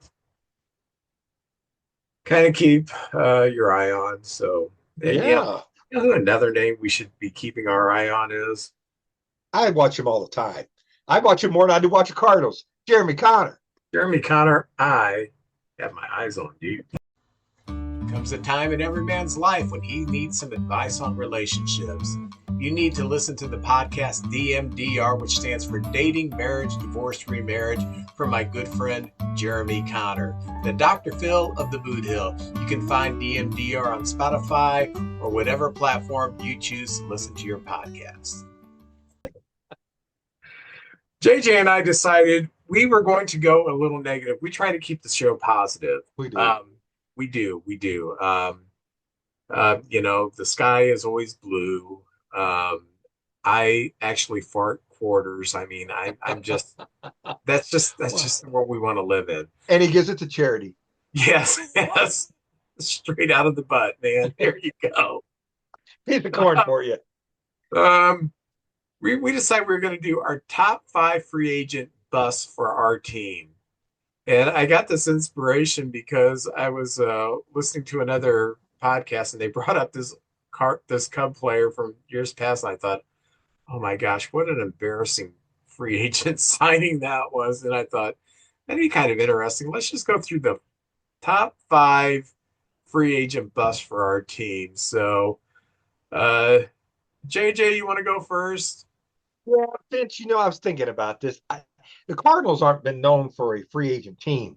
keep your eye on. So, Yeah. you know who another name we should be keeping our eye on is? I watch him all the time. I watch him more than I do watch the Cardinals. Jeremy Connor. Jeremy Connor. I have my eyes on you. Comes a time in every man's life when he needs some advice on relationships. You need to listen to the podcast DMDR, which stands for Dating, Marriage, Divorce, Remarriage, from my good friend Jeremy Connor, the Dr. Phil of the Boot Hill. You can find DMDR on Spotify or whatever platform you choose to listen to your podcast. JJ and I decided we were going to go a little negative. We try to keep the show positive. We do. We do. You know, the sky is always blue. I actually fart quarters. I mean, I'm just that's just what we want to live in. And he gives it to charity. Yes, yes, straight out of the butt, man. There you go. Piece of corn for you. Um, we decided we were going to do our top 5 free agent busts for our team. And I got this inspiration because I was listening to another podcast and they brought up this Cub player from years past. And I thought, oh my gosh, what an embarrassing free agent signing that was. And I thought, that'd be kind of interesting. Let's just go through the top 5 free agent busts for our team. So, JJ, you want to go first? Yeah, Vince, you know, I was thinking about this. The Cardinals aren't been known for a free agent team.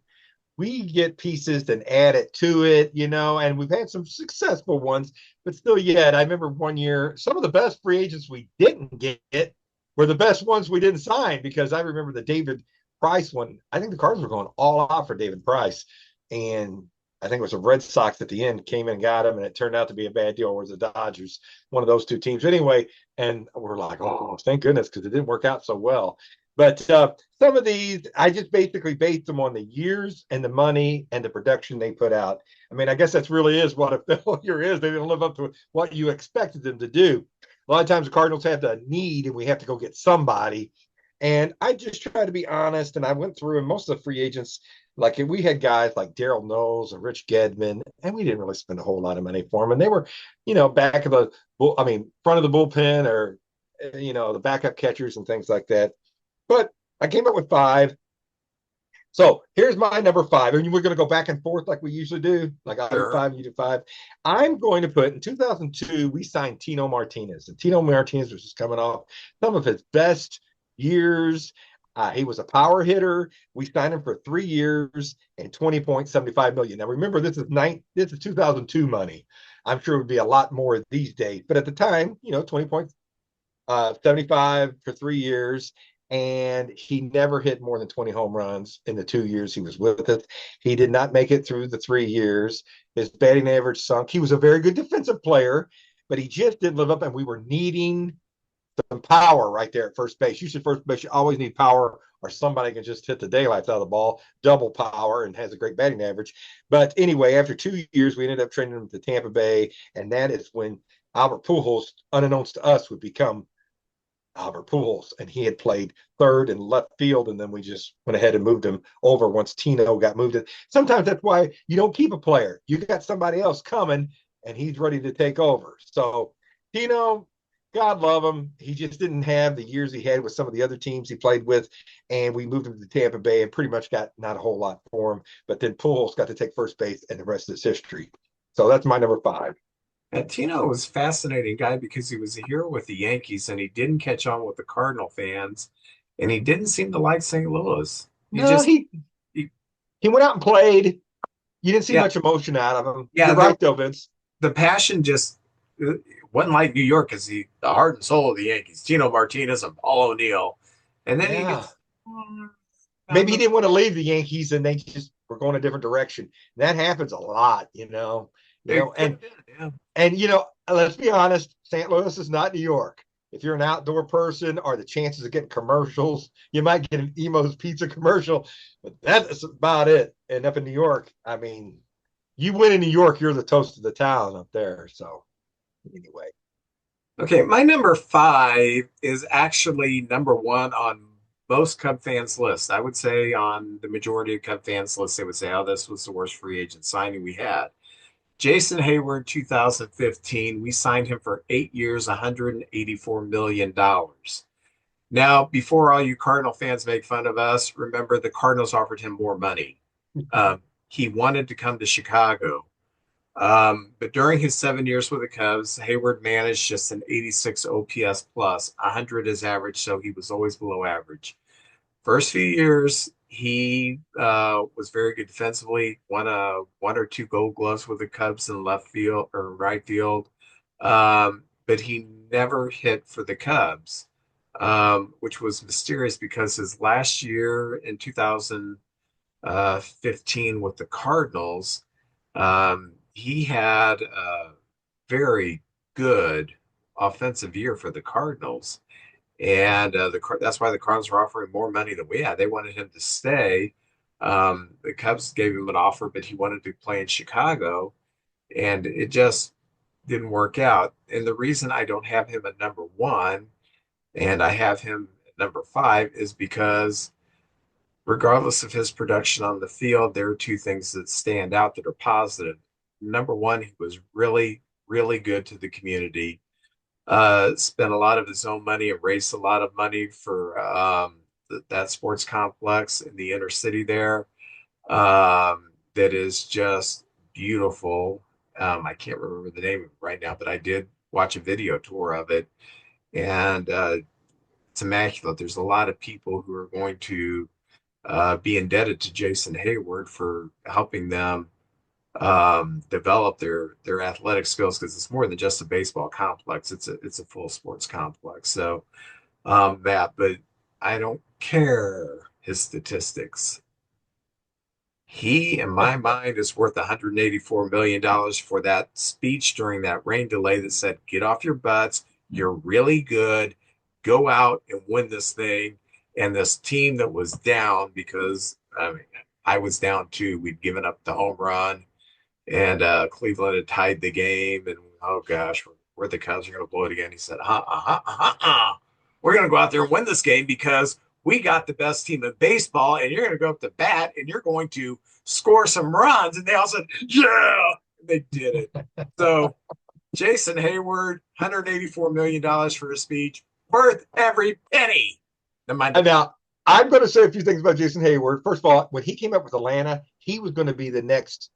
We get pieces and add it to it, you know, and we've had some successful ones, but still yet. I remember one year, some of the best free agents we didn't get were the best ones we didn't sign because I remember the David Price one. I think the Cardinals were going all out for David Price. And I think it was the Red Sox at the end came and got him, and it turned out to be a bad deal. Or was the Dodgers, one of those two teams anyway? And we're like, oh, thank goodness, because it didn't work out so well. But some of these, I just basically based them on the years and the money and the production they put out. I mean, I guess that's really is what a failure is. They didn't live up to what you expected them to do. A lot of times the Cardinals have the need, and we have to go get somebody. And I just try to be honest, and I went through, and most of the free agents, like we had guys like Daryl Knowles and Rich Gedman, and we didn't really spend a whole lot of money for them. And they were, you know, back of the, front of the bullpen or, you know, the backup catchers and things like that. But I came up with 5. So here's my number five, and we're going to go back and forth like we usually do. Like I do Sure. five, you do five. I'm going to put in 2002, we signed Tino Martinez. And Tino Martinez was just coming off some of his best years. He was a power hitter. We signed him for 3 years and 20.75 million. Now remember, this is 2002 money. I'm sure it would be a lot more these days, but at the time, 20.75 for 3 years, and he never hit more than 20 home runs in the 2 years he was with us. He did not make it through the 3 years. His batting average sunk. He was a very good defensive player, but he just didn't live up, and we were needing some power right there at first base. Usually, first base, you always need power, or somebody can just hit the daylights out of the ball, double power, and has a great batting average. But anyway, after 2 years, we ended up trading him to Tampa Bay, and that is when Albert Pujols, unbeknownst to us, would become Albert Pujols, and he had played third and left field, and then we just went ahead and moved him over once Tino got moved in. Sometimes that's why you don't keep a player. You got somebody else coming, and he's ready to take over. So Tino, God love him, he just didn't have the years he had with some of the other teams he played with, and we moved him to Tampa Bay and pretty much got not a whole lot for him. But then Pujols got to take first base, and the rest is history. So that's my number five. And Tino was a fascinating guy because he was a hero with the Yankees and he didn't catch on with the Cardinal fans and he didn't seem to like St. Louis. He No, just, he he, he went out and played. You didn't see yeah, much emotion out of him. yeah, You're right, though, Vince. the passion just wasn't like New York because the heart and soul of the Yankees, Tino Martinez and Paul O'Neill. And then he Yeah. gets, Maybe he didn't want to leave the Yankees and they just were going a different direction. That happens a lot, you know. You it know, could and have been, yeah. and let's be honest, St. Louis is not New York. If you're an outdoor person, or the chances of getting commercials, you might get an Emo's Pizza commercial, but that's about it. And up in New York, I mean, you win in New York, you're the toast of the town up there. So anyway, Okay, my number five is actually number one on most Cub fans' lists. I would say on the majority of Cub fans' lists, they would say, oh, this was the worst free agent signing we had. Jason Hayward, 2015, we signed him for 8 years, $184 million. Now, before all you Cardinal fans make fun of us, remember the Cardinals offered him more money. He wanted to come to Chicago. But during his 7 years with the Cubs, Hayward managed just an 86 OPS plus, 100 is average, so he was always below average. First few years, he was very good defensively, won one or two Gold Gloves with the Cubs in left field or right field, but he never hit for the Cubs, which was mysterious because his last year in 2015 with the Cardinals, he had a very good offensive year for the Cardinals. And that's why the Cardinals were offering more money than we had. They wanted him to stay. The Cubs gave him an offer, but he wanted to play in Chicago, and it just didn't work out. And the reason I don't have him at number one and I have him at number five is because regardless of his production on the field, there are two things that stand out that are positive. Number one, he was really, really good to the community. Spent a lot of his own money and raised a lot of money for that sports complex in the inner city there. That is just beautiful. I can't remember the name of it right now, but I did watch a video tour of it, and it's immaculate. There's a lot of people who are going to be indebted to Jason Hayward for helping them develop their athletic skills because it's more than just a baseball complex. It's a full sports complex. So but I don't care his statistics. He, in my mind, is worth $184 million for that speech during that rain delay that said, get off your butts. You're really good. Go out and win this thing. And this team that was down because I mean, I was down too. We'd given up the home run and Cleveland had tied the game. And oh gosh, we're the Cubs are going to blow it again. He said, we're going to go out there and win this game because we got the best team in baseball, and you're going to go up to bat and you're going to score some runs. And they all said, yeah, they did it. So Jason Hayward, $184 million for a speech, worth every penny. now I'm going to say a few things about Jason Hayward. First of all, when he came up with Atlanta, he was going to be the next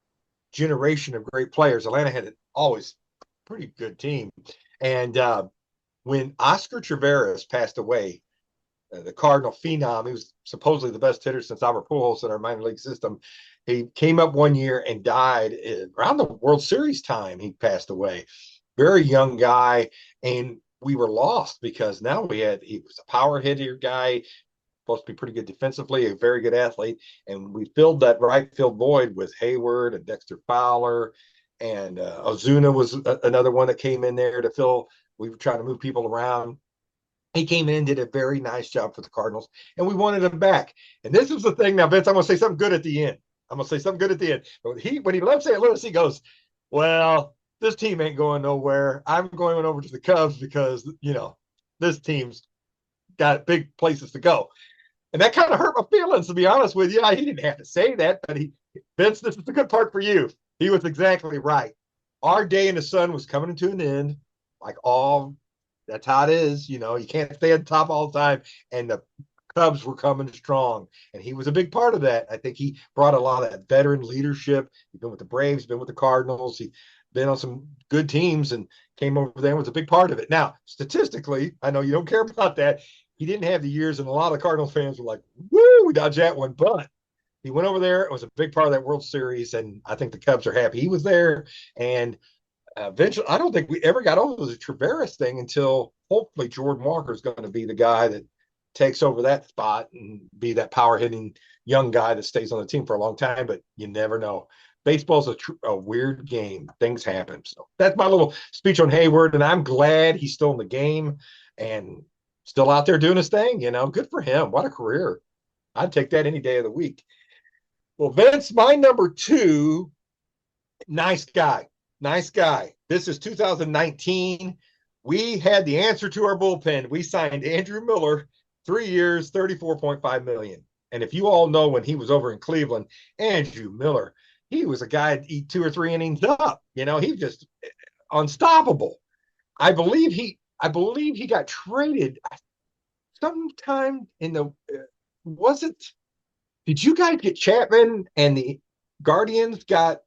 generation of great players. Atlanta had an always pretty good team. And when Oscar Taveras passed away, the Cardinal phenom, he was supposedly the best hitter since Albert Pujols in our minor league system. He came up one year and died around the World Series time. He passed away. Very young guy. And we were lost because now he was a power hitter guy, supposed to be pretty good defensively, a very good athlete. And we filled that right field void with Hayward and Dexter Fowler. And Ozuna was another one that came in there to fill. We were trying to move people around. He came in, did a very nice job for the Cardinals, and we wanted him back. And this is the thing. Now, Vince, I'm going to say something good at the end. I'm going to say something good at the end. But when he left St. Louis, he goes, "Well, this team ain't going nowhere. I'm going over to the Cubs because this team's got big places to go." And that kind of hurt my feelings, to be honest with you. He didn't have to say that, but Vince, this is the good part for you. He was exactly right. Our day in the sun was coming to an end, like all. That's how it is. You can't stay at the top all the time. And the Cubs were coming strong. And he was a big part of that. I think he brought a lot of that veteran leadership. He's been with the Braves, been with the Cardinals. He's been on some good teams and came over there and was a big part of it. Now, statistically, I know you don't care about that. He didn't have the years, and a lot of Cardinals fans were like, woo, we dodged that one. But he went over there. It was a big part of that World Series. And I think the Cubs are happy he was there. And eventually, I don't think we ever got over the Taveras thing until hopefully Jordan Walker is going to be the guy that takes over that spot and be that power hitting young guy that stays on the team for a long time. But you never know. Baseball's a weird game. Things happen. So that's my little speech on Hayward, and I'm glad he's still in the game and still out there doing his thing. Good for him. What a career. I'd take that any day of the week. Well, Vince, my number two, nice guy. Nice guy. This is 2019. We had the answer to our bullpen. We signed Andrew Miller, 3 years, 34.5 million. And if you all know when he was over in Cleveland, Andrew Miller, he was a guy that eat 2 or 3 innings up. He was just unstoppable. I believe he got traded sometime in the was it did you guys get Chapman and the Guardians got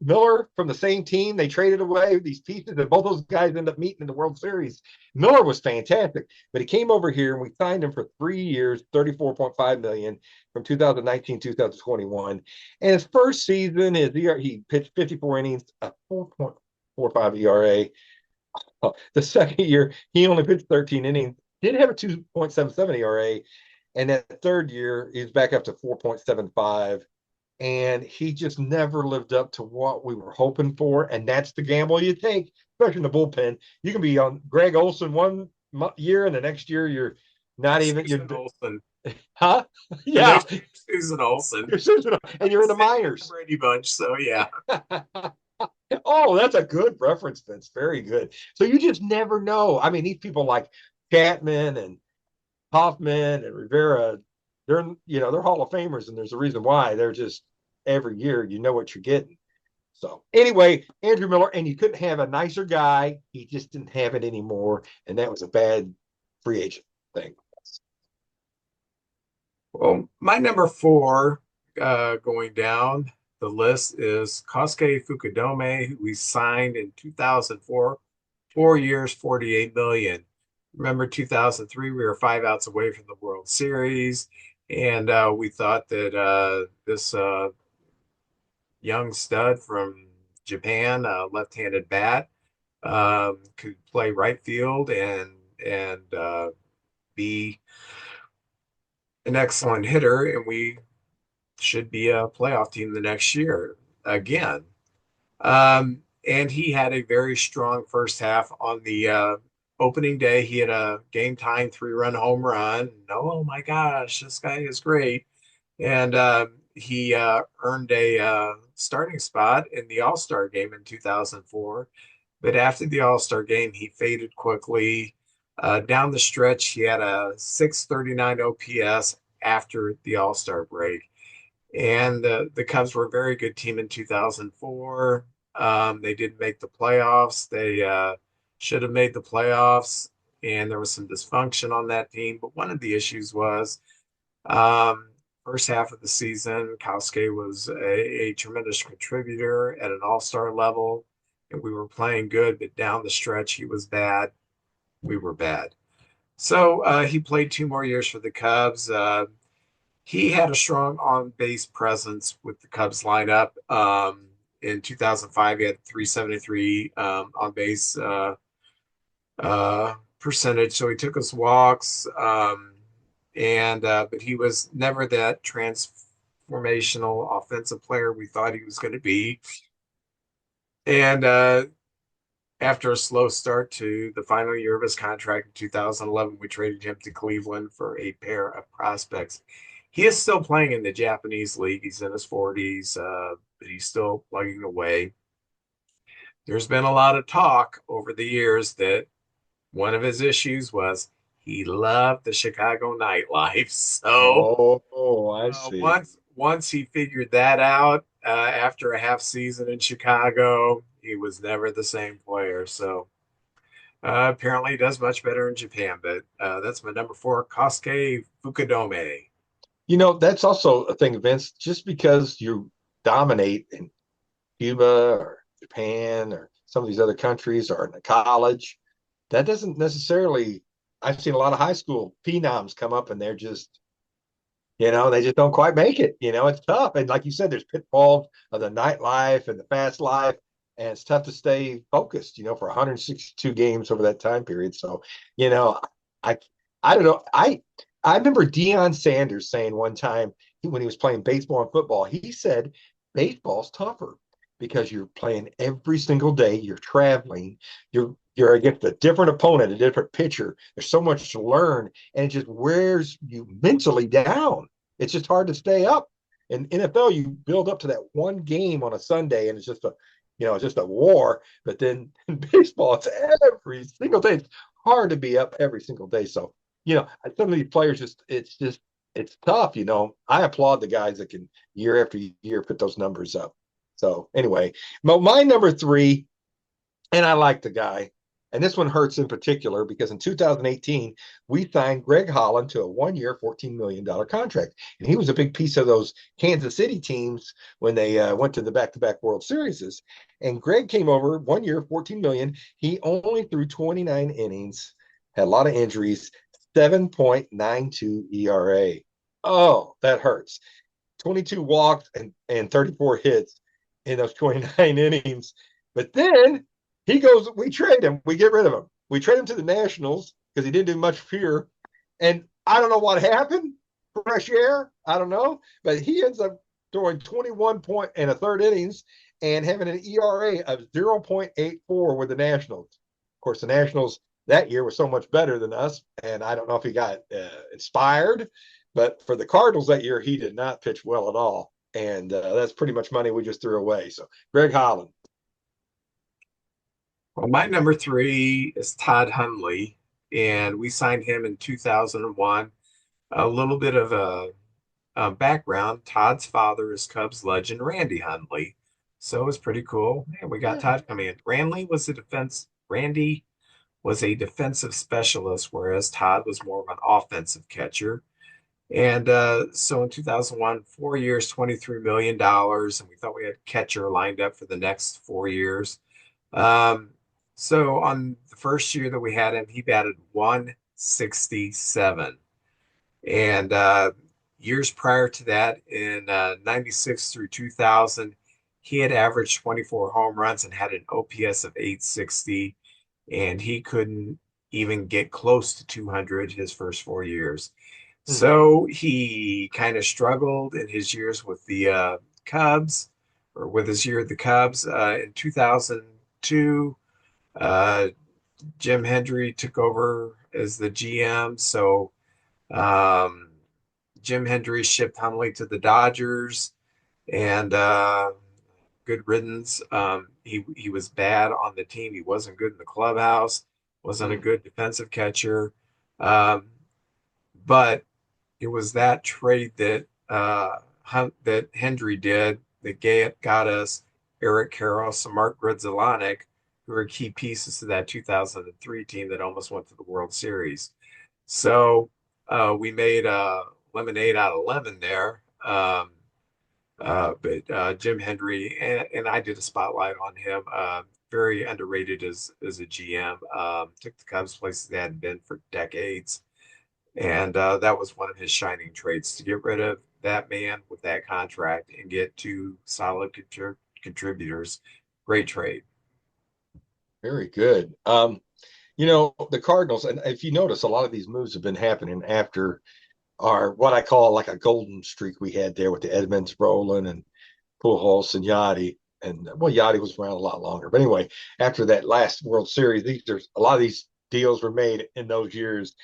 Miller from the same team? They traded away these pieces, and both those guys ended up meeting in the World Series. Miller was fantastic, but he came over here and we signed him for 3 years, 34.5 million from 2019 2021. And his first season, he pitched 54 innings, a 4.45 ERA. The second year, he only pitched 13 innings, did have a 2.77 ERA. And that third year, he's back up to 4.75. And he just never lived up to what we were hoping for. And that's the gamble you take, especially in the bullpen. You can be on Greg Olson one year, and the next year you're not even. Susan Olson. Huh? The Yeah. next Susan Olson. You're Susan, and you're in the minors. Brady Bunch. So yeah. Oh, that's a good reference, Vince. Very good. So you just never know. I mean, these people like Chapman and Hoffman and Rivera, they're Hall of Famers, and there's a reason why. They're just every year you know what you're getting. So anyway, Andrew Miller, and you couldn't have a nicer guy. He just didn't have it anymore, and that was a bad free agent thing. Well, my number four going down the list is Kosuke Fukudome, who we signed in 2004, 4 years, 48 million. Remember 2003, we were 5 outs away from the World Series, and we thought that this young stud from Japan, left-handed bat, could play right field and be an excellent hitter, and we should be a playoff team the next year again. And he had a very strong first half on the opening day. He had a game time 3-run home run. Oh my gosh, this guy is great. And he earned a starting spot in the All-Star game in 2004. But after the All-Star game, he faded quickly. Down the stretch, he had a 639 OPS after the All-Star break. And the Cubs were a very good team in 2004. They didn't make the playoffs. They should have made the playoffs. and there was some dysfunction on that team. But one of the issues was um, first half of the season, Kowski was a tremendous contributor at an all-star level, and we were playing good, but down the stretch, he was bad. We were bad. So he played 2 more years for the Cubs. He had a strong on-base presence with the Cubs lineup. In 2005, he had 373 on base percentage, so he took us walks. And but he was never that transformational offensive player we thought he was going to be. And after a slow start to the final year of his contract in 2011, we traded him to Cleveland for a pair of prospects. He is still playing in the Japanese league. He's in his 40s, but he's still plugging away. There's been a lot of talk over the years that one of his issues was he loved the Chicago nightlife. So I see. once he figured that out after a half season in Chicago, he was never the same player. So apparently he does much better in Japan. But that's my number four, Kosuke Fukudome. That's also a thing, Vince. Just because you dominate in Cuba or Japan or some of these other countries or in a college, that doesn't necessarily. I've seen a lot of high school phenoms come up and they're just, they just don't quite make it. It's tough. And like you said, there's pitfalls of the nightlife and the fast life, and it's tough to stay focused, for 162 games over that time period. So, you know, I I don't know. I remember Deion Sanders saying one time when he was playing baseball and football, he said baseball's tougher because you're playing every single day, you're traveling, you're against a different opponent, a different pitcher. There's so much to learn, and it just wears you mentally down. It's just hard to stay up. In NFL, you build up to that one game on a Sunday, and it's just a war. But then in baseball, it's every single day. It's hard to be up every single day. So, some of these players it's tough. I applaud the guys that can year after year put those numbers up. So anyway, my number three, and I like the guy. And this one hurts in particular because in 2018, we signed Greg Holland to a 1 year, $14 million contract. And he was a big piece of those Kansas City teams when they went to the back-to-back World Series. And Greg came over 1 year, $14 million. He only threw 29 innings, had a lot of injuries, 7.92 ERA. Oh, that hurts. 22 walks and 34 hits in those 29 innings. But then we trade him, we get rid of him. We trade him to the Nationals because he didn't do much here. And I don't know what happened. Fresh air, I don't know. But he ends up throwing 21 point and a third innings and having an ERA of 0.84 with the Nationals. Of course, the Nationals that year was so much better than us. And I don't know if he got inspired, but for the Cardinals that year, he did not pitch well at all. And that's pretty much money we just threw away. So Greg Holland. Well, my number three is Todd Hundley, and we signed him in 2001. A little bit of a background. Todd's father is Cubs legend Randy Hundley, so it was pretty cool. And we got Yeah. Todd. I mean, Randy was a defensive specialist, whereas Todd was more of an offensive catcher. And so in 2001, 4 years, $23 million, and we thought we had catcher lined up for the next 4 years. Um, so on the first year that we had him, he batted 167. And years prior to that, in 96 through 2000, he had averaged 24 home runs and had an OPS of 860, and he couldn't even get close to 200 his first 4 years. Hmm. So he kind of struggled in his years with the Cubs, or with his year at the Cubs. In 2002, uh, Jim Hendry took over as the GM. So um, Jim Hendry shipped Hundley to the Dodgers, and good riddance. He was bad on the team. He wasn't good in the clubhouse. Wasn't a Hmm. good defensive catcher. Um, but it was that trade that Hendry did that got us Eric Karros and Mark Grudzielanek, who were key pieces to that 2003 team that almost went to the World Series. So we made lemonade out of lemon there. But Jim Hendry and I did a spotlight on him. Very underrated as a GM. Took the Cubs places they hadn't been for decades, and that was one of his shining traits to get rid of that man with that contract and get two solid contributors. Great trade. Very good. The Cardinals, and if you notice, a lot of these moves have been happening after our what I call like a golden streak we had there with the Edmonds, Rowland, and Pujols and Yachty. And well, Yachty was around a lot longer. But anyway, after that last World Series, there's a lot of these deals were made in those years.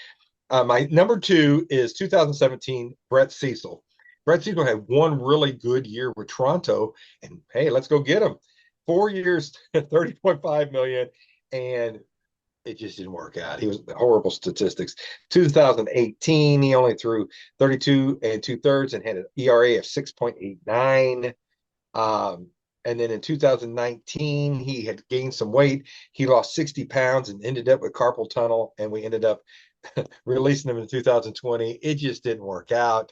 My number two is 2017, Brett Cecil. Brett Cecil had one really good year with Toronto, and hey, let's go get him. 4 years, 30.5 million, and it just didn't work out. He was horrible statistics. 2018, he only threw 32 and two thirds and had an ERA of 6.89. And then in 2019, he had gained some weight. He lost 60 pounds and ended up with carpal tunnel, and we ended up releasing him in 2020. It just didn't work out.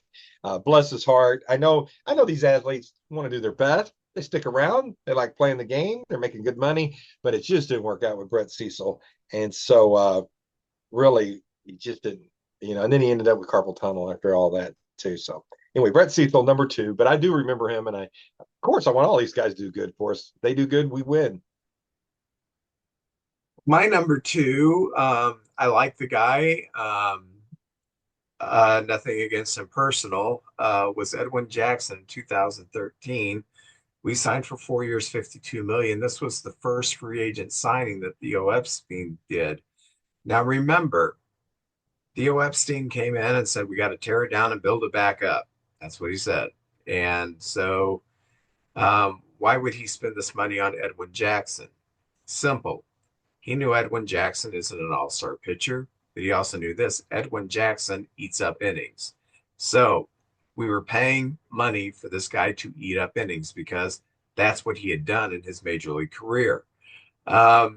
Bless his heart. I know these athletes want to do their best. They stick around. They like playing the game. They're making good money, but it just didn't work out with Brett Cecil. And so really, he just didn't, and then he ended up with carpal tunnel after all that too. So anyway, Brett Cecil, number two, but I do remember him. And of course, I want all these guys to do good for us. They do good, we win. My number two, I like the guy. Nothing against him personal, was Edwin Jackson, 2013. We signed for 4 years, 52 million. This was the first free agent signing that Theo Epstein did. Now remember, Theo Epstein came in and said, we got to tear it down and build it back up. That's what he said. And so why would he spend this money on Edwin Jackson? Simple. He knew Edwin Jackson isn't an all-star pitcher, but he also knew this. Edwin Jackson eats up innings. So we were paying money for this guy to eat up innings because that's what he had done in his major league career. The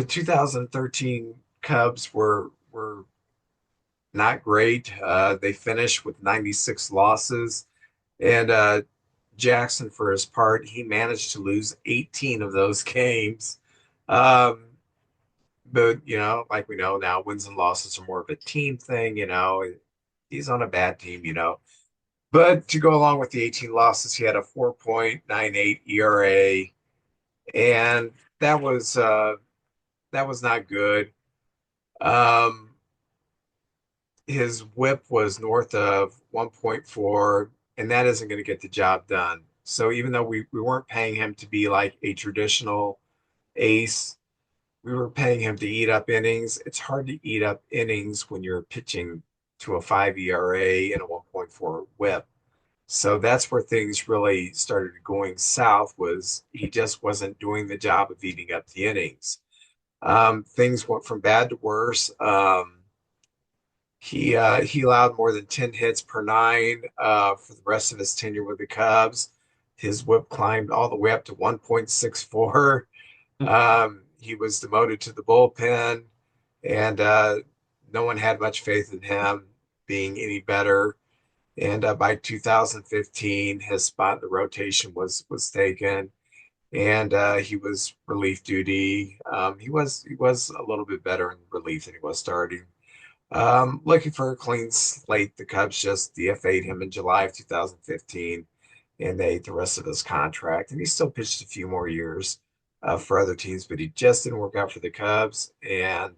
2013 Cubs were not great. They finished with 96 losses, and Jackson, for his part, he managed to lose 18 of those games. Um, but like we know now, wins and losses are more of a team thing. He's on a bad team. But to go along with the 18 losses, he had a 4.98 ERA, and that was not good. Um, his WHIP was north of 1.4, and that isn't going to get the job done. So even though we weren't paying him to be like a traditional ace, we were paying him to eat up innings. It's hard to eat up innings when you're pitching to a 5 ERA and a 1.4 WHIP. So that's where things really started going south, was he just wasn't doing the job of eating up the innings. Things went from bad to worse. He allowed more than 10 hits per nine for the rest of his tenure with the Cubs. His WHIP climbed all the way up to 1.64. He was demoted to the bullpen, and no one had much faith in him being any better. And by 2015, his spot in the rotation was taken, and he was relief duty. He was a little bit better in relief than he was starting. Looking for a clean slate, the Cubs just DFA'd him in July of 2015, and they ate the rest of his contract. And he still pitched a few more years for other teams, but he just didn't work out for the Cubs. And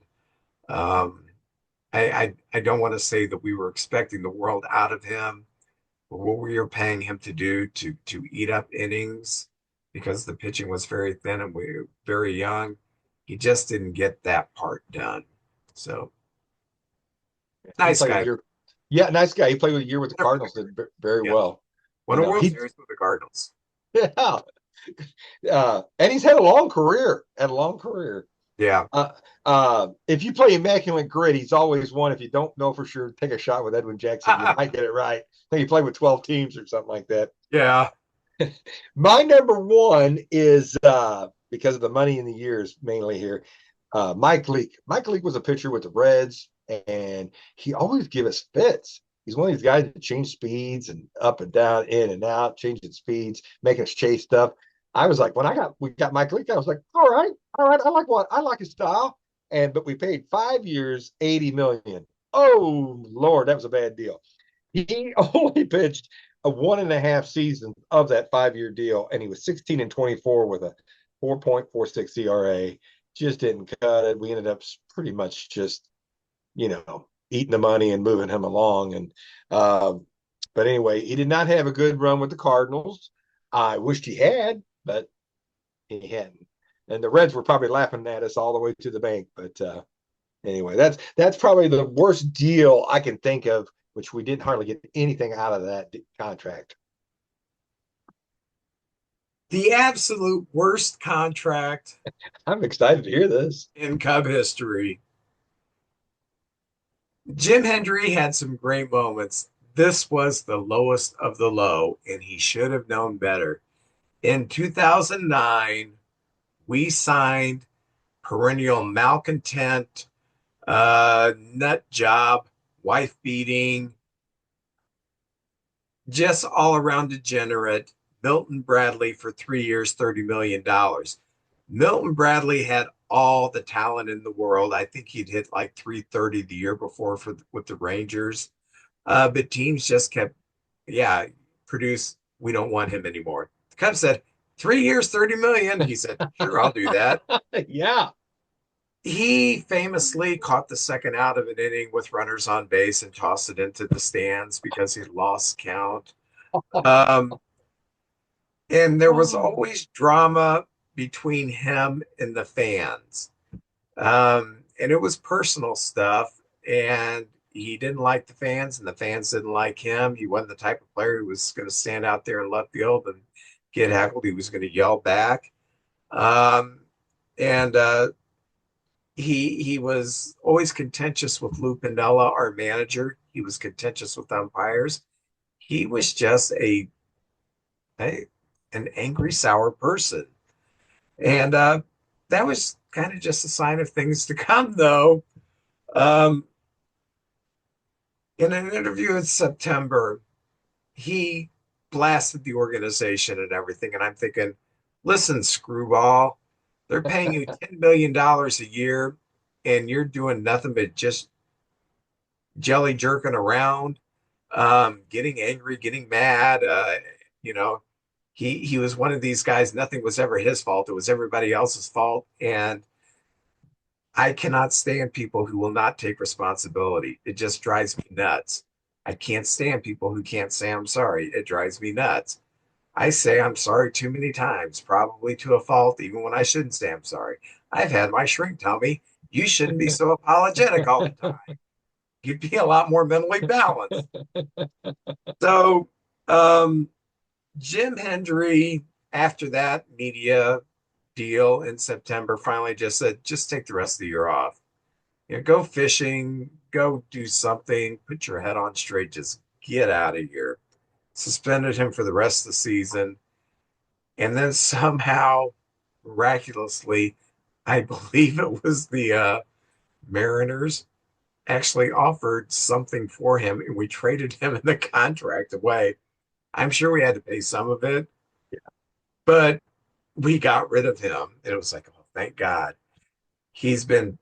um, I don't want to say that we were expecting the world out of him, but what we were paying him to do to eat up innings because the pitching was very thin and we were very young, he just didn't get that part done. So He nice played a guy. year. Yeah, nice guy. He played a year with the Cardinals, did very Yeah. well. Won You a know, World he Series with the Cardinals. yeah. And he's had a long career. Had a long career. Yeah. If you play Immaculate Grid, he's always one. If you don't know for sure, take a shot with Edwin Jackson. You might get it right. I think he played with 12 teams or something like that. Yeah. My number one is because of the money in the years mainly here. Mike Leake. Mike Leake was a pitcher with the Reds, and he always give us fits. He's one of these guys that change speeds and up and down, in and out, changing speeds, making us chase stuff. I was like, when we got Mike Leake, I was like, all right, I like his style. But we paid 5 years, 80 million. Oh Lord, that was a bad deal. He only pitched a 1.5 seasons of that 5 year deal, and he was 16-24 with a 4.46 ERA. Just didn't cut it. We ended up pretty much just, eating the money and moving him along. Uh, but anyway, he did not have a good run with the Cardinals. I wished he had, but he hadn't. And the Reds were probably laughing at us all the way to the bank. But anyway, that's probably the worst deal I can think of, which we didn't hardly get anything out of that contract. The absolute worst contract I'm excited to hear this. in Cub history. Jim Hendry had some great moments. This was the lowest of the low, and he should have known better. In 2009, we signed perennial malcontent, nut job, wife beating, just all around degenerate Milton Bradley for 3 years, $30 million. Milton Bradley had all the talent in the world. I think he'd hit like 330 the year before with the Rangers. But teams just kept, yeah, produce. We don't want him anymore. The Cubs said, 3 years, 30 million. He said, sure, I'll do that. Yeah. He famously caught the second out of an inning with runners on base and tossed it into the stands because he lost count. And there was always drama between him and the fans. And it was personal stuff. And he didn't like the fans, and the fans didn't like him. He wasn't the type of player who was going to stand out there in left field and get heckled. He was going to yell back. And he was always contentious with Lou Piniella, our manager. He was contentious with umpires. He was just an angry, sour person. And that was kind of just a sign of things to come, though. In an interview in September, he blasted the organization and everything. And I'm thinking, listen, screwball, they're paying you $10 million a year, and you're doing nothing but just jelly jerking around, getting angry, getting mad. You know, he was one of these guys. Nothing was ever his fault. It was everybody else's fault. And I cannot stand people who will not take responsibility. It just drives me nuts. I can't stand people who can't say I'm sorry. It drives me nuts. I say I'm sorry too many times, probably to a fault, even when I shouldn't say I'm sorry. I've had my shrink tell me, you shouldn't be so apologetic all the time. You'd be a lot more mentally balanced. So, Jim Hendry, after that media deal in September, finally just said, just take the rest of the year off. Go fishing, go do something, put your head on straight, just get out of here. Suspended him for the rest of the season. And then somehow, miraculously, I believe it was the Mariners actually offered something for him, and we traded him in the contract away. I'm sure we had to pay some of it, but we got rid of him. And it was like, oh, thank God.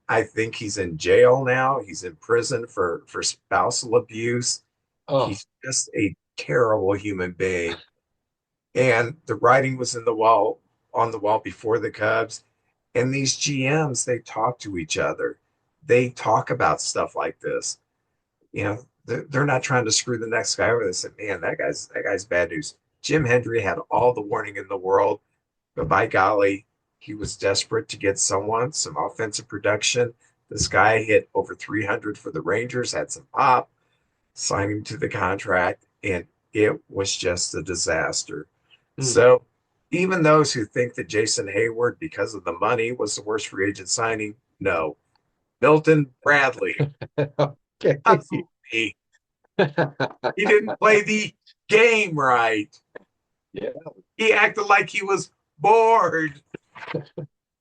I think he's in jail now. He's in prison for spousal abuse. Oh, He's just a terrible human being. And the writing was on the wall before the Cubs. And these GMs, they talk to each other. They talk about stuff like this. They're not trying to screw the next guy over. They said, man, that guy's bad news. Jim Hendry had all the warning in the world, but by golly, he was desperate to get some offensive production. This guy hit over 300 for the Rangers, had some pop, signed him to the contract, and it was just a disaster. So even those who think that Jason Hayward, because of the money, was the worst free agent signing, no. Milton Bradley, okay. absolutely. He didn't play the game right. Yeah. He acted like he was bored.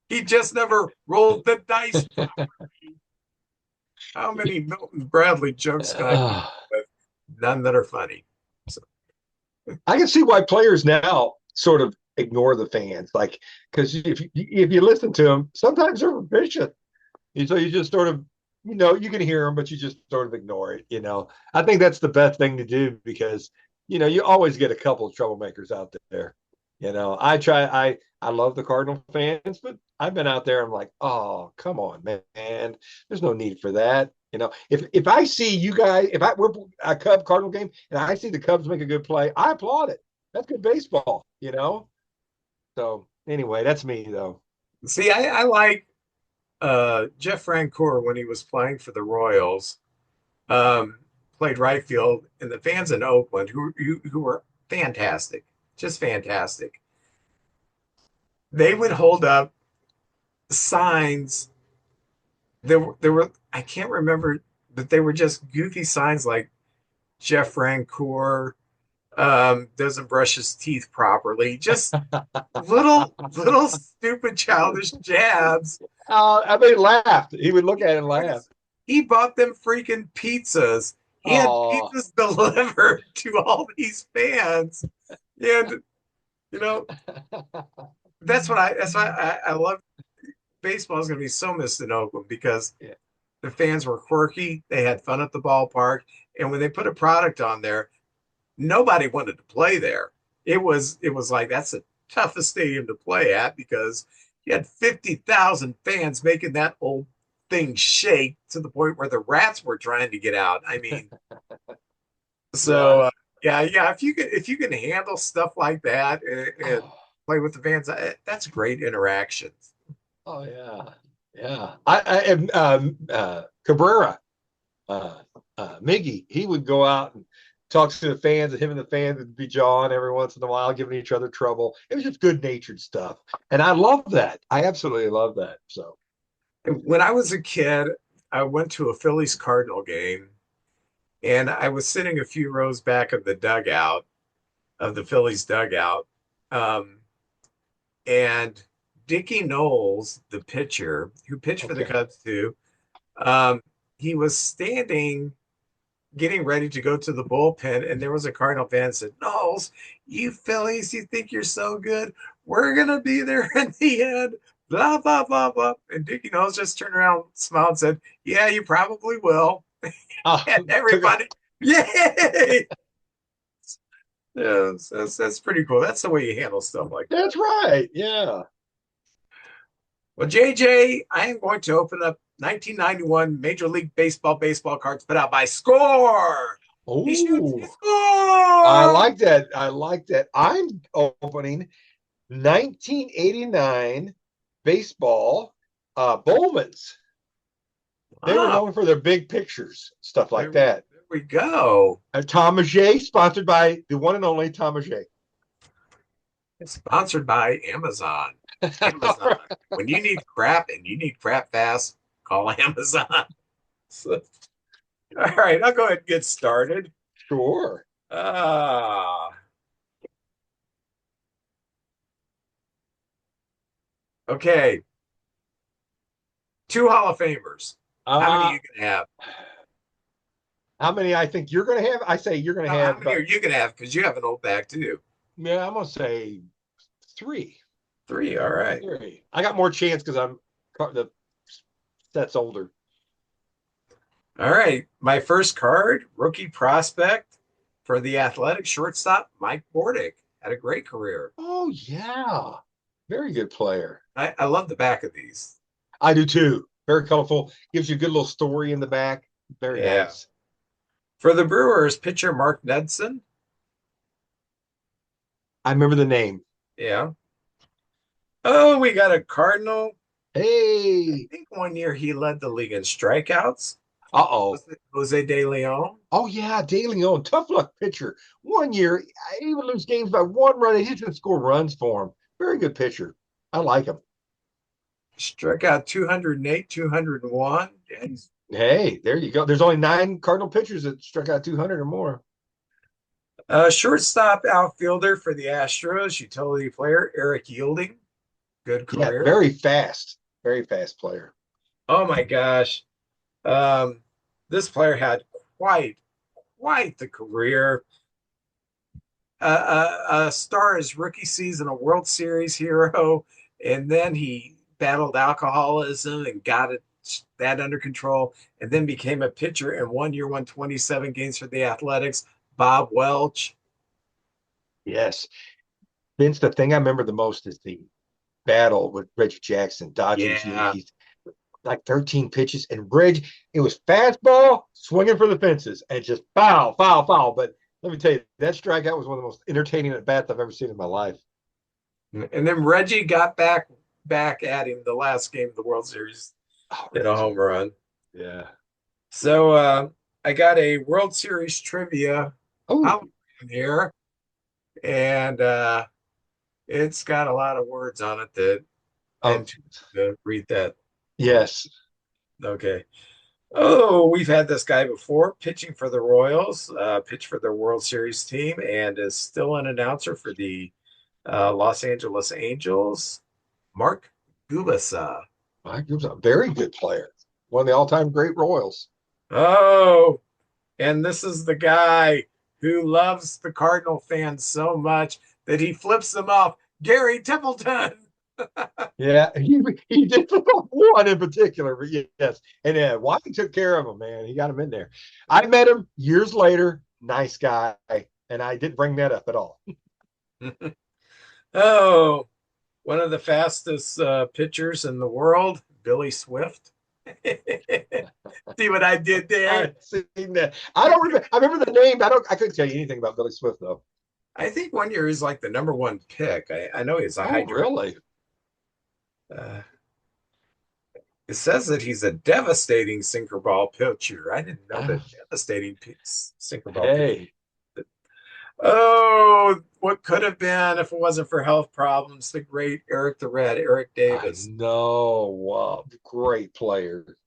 He just never rolled the dice properly. How many Milton Bradley jokes can I come up with? None that are funny. So, I can see why players now sort of ignore the fans, like because if you listen to them, sometimes they're vicious. And so you just sort of, you can hear them, but you just sort of ignore it. I think that's the best thing to do because, you always get a couple of troublemakers out there. I love the Cardinal fans, but I've been out there. I'm like, oh, come on, man. There's no need for that. If I see you guys, we're a Cardinal game and I see the Cubs make a good play, I applaud it. That's good baseball. So anyway, that's me though. see, I like Jeff Francoeur when he was playing for the Royals. Played right field, and the fans in Oakland, who were fantastic, just fantastic. They would hold up signs. There were I can't remember, but they were just goofy signs like Jeff Francoeur doesn't brush his teeth properly. Just little stupid childish jabs. I mean, laughed. He would look at it and laugh. He bought them freaking pizzas. He had Oh, pizzas delivered to all these fans. And you know, that's why I love baseball is gonna be so missed in Oakland because yeah. the fans were quirky, they had fun at the ballpark, and when they put a product on there, nobody wanted to play there. It was like that's the toughest stadium to play at because you had 50,000 fans making that old thing shake to the point where the rats were trying to get out. I mean, so Yeah. yeah. If you can handle stuff like that and Oh, play with the fans, that's great interactions. oh yeah. Yeah. I am Cabrera, Miggy, he would go out and talk to the fans, and him and the fans would be jawing every once in a while, giving each other trouble. It was just good natured stuff. And I love that. I absolutely love that. So When I was a kid, I went to a Phillies Cardinal game, and I was sitting a few rows back of the dugout of the Phillies dugout. Um, and Dickie Knowles, the pitcher who pitched for the okay. Cubs too, um, he was standing getting ready to go to the bullpen, and there was a Cardinal fan that said, Knowles, you Phillies, you think you're so good? We're gonna be there in the end. Blah blah blah blah. And Dickie Knowles just turned around, smiled, and said, yeah, you probably will. And Took a everybody, yay! Yeah, that's pretty cool. That's the way you handle stuff like that. That's right. Yeah. Well, JJ, I am going to open up 1991 Major League Baseball baseball cards put out by Score. He shoots, he Oh, I scores. like that. I like that. I'm opening 1989 baseball Bowmans. They were Ah, known for their big pictures, stuff like that. there we go. Tom Maget, sponsored by the one and only Tom Maget. It's sponsored by Amazon. Amazon. When you need crap and you need crap fast, call Amazon. So, all right, I'll go ahead and get started. Sure. Ah, okay. Two Hall of Famers. How many are Uh, you gonna have? how many I think you're going to have? I say you're going to How have many are about, you gonna have? Because you have an old bag too. yeah, I'm going to say three. Three. All right. Three. I got more chance because the set's older. All right. My first card, rookie prospect for the Athletic shortstop, Mike Bordick. Had a great career. Oh, yeah. Very good player. I love the back of these. I do too. Very colorful. Gives you a good little story in the back. Very Yeah. nice. For the Brewers, pitcher Mark Nedson. I remember the name. Yeah. Oh, we got a Cardinal. I Hey. think one year he led the league in strikeouts. Uh-oh. Was it Jose De Leon? Oh, yeah. De Leon, tough luck pitcher. One year, he would lose games by one run. He just would score runs for him. Very good pitcher. I like him. Struck out 208, 201. Yeah, Hey, there you go. There's only 9 Cardinal pitchers that struck out 200 or more. shortstop outfielder for the Astros, utility player Eric Yielding. Good Yeah, career. very fast player. Oh my gosh. Um, this player had quite quite the career. A star his rookie season, a World Series hero, and then he battled alcoholism and got that under control, and then became a pitcher and 1 year won 27 games for the Athletics. Bob Welch. Yes. Vince, the thing I remember the most is the battle with Reggie Jackson, Dodgers, Yeah. Yankees, like 13 pitches. And Reg, it was fastball swinging for the fences and just foul, foul, foul. But let me tell you, that strikeout was one of the most entertaining at bats I've ever seen in my life. And then Reggie got back at him the last game of the World Series Oh, in a home Reggie. run. Yeah. So I got a World Series trivia Oh, out here, and it's got a lot of words on it that um, and to read that. yes. Okay. Oh, we've had this guy before pitching for the Royals, pitched for their World Series team, and is still an announcer for the Los Angeles Angels. Mark Gubasa. Mike was a very good player. One of the all-time great Royals. Oh, and this is the guy who loves the Cardinal fans so much that he flips them off. Gary Templeton. Yeah, he did one in particular, but yes. And Wally took care of him, man. He got him in there. I met him years later. Nice guy, and I didn't bring that up at all. Oh, one of the fastest pitchers in the world, Billy Swift. See what I did there? I've seen that. I don't remember. I remember the name. I couldn't tell you anything about Billy Swift though. I think 1 year he's like the number one pick. I know he's a Oh, high draft. really? Uh, it says that he's a devastating sinker ball pitcher. I didn't know Uh, that devastating sinker ball pitcher. hey, Oh, what could have been if it wasn't for health problems? The great Eric the Red, Eric I Davis. know. Wow, great player.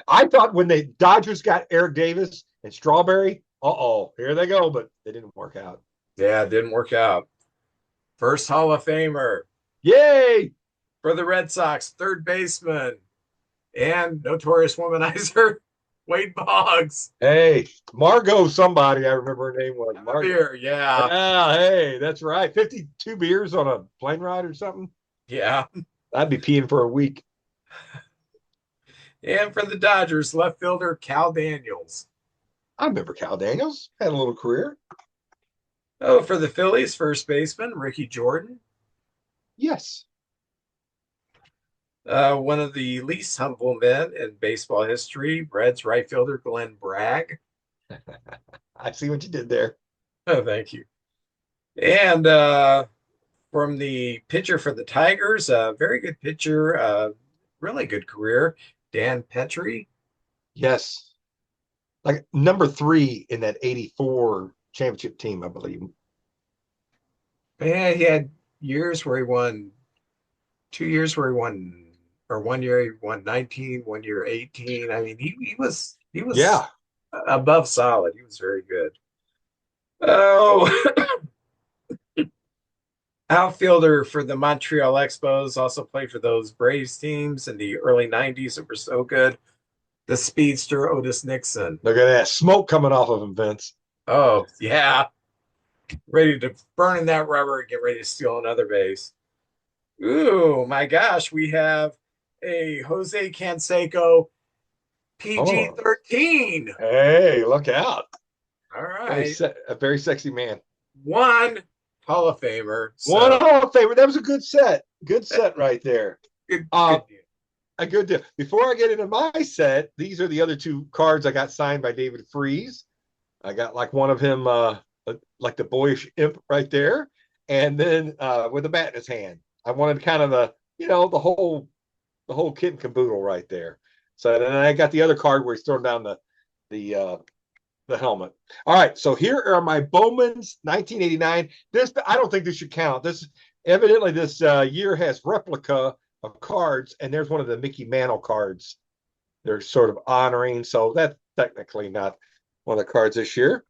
I thought when the Dodgers got Eric Davis and Strawberry, here they go, but they didn't work out. Yeah, it didn't work out. First Hall of Famer Yay! for the Red Sox, third baseman, and notorious womanizer, Wade Boggs. Hey, Margot, somebody I remember her name was Have a Margot. beer. Yeah. Yeah, hey, that's right. 52 beers on a plane ride or something. Yeah. I'd be peeing for a week. And for the Dodgers, left fielder Cal Daniels. I remember Cal Daniels had a little career. Oh, for the Phillies, first baseman Ricky Jordan. Yes. One of the least humble men in baseball history, Reds right fielder Glenn Bragg. I see what you did there. Oh, thank you. And from the pitcher for the Tigers, a very good pitcher, really good career, Dan Petrie. Yes. Like number 3 in that 84 championship team, I believe. Yeah, he had years where he won, 2 years where he won, or 1 year he won 19, 1 year 18. I mean, he was Yeah. above solid. He was very good. Oh, outfielder for the Montreal Expos, also played for those Braves teams in the early 90s that were so good. The speedster Otis Nixon. Look at that smoke coming off of him, Vince. Oh, yeah. Ready to burn in that rubber and get ready to steal another base. Ooh, my gosh, we have a Jose Canseco Oh, PG-13. hey, look out. All right. A very sexy man. One Hall of Famer. One So Hall of Famer. That was a good set. Good set right there. good deal. A good deal. Before I get into my set, these are the other 2 cards I got signed by David Freese. I got like one of him, like the boyish imp right there, and then with a bat in his hand. I wanted kind of the whole kit and caboodle right there. So then I got the other card where he's throwing down the the helmet. All right, so here are my Bowman's 1989. This I don't think this should count. This evidently this year has replica of cards, and there's one of the Mickey Mantle cards. They're sort of honoring, so that's technically not one of the cards this year.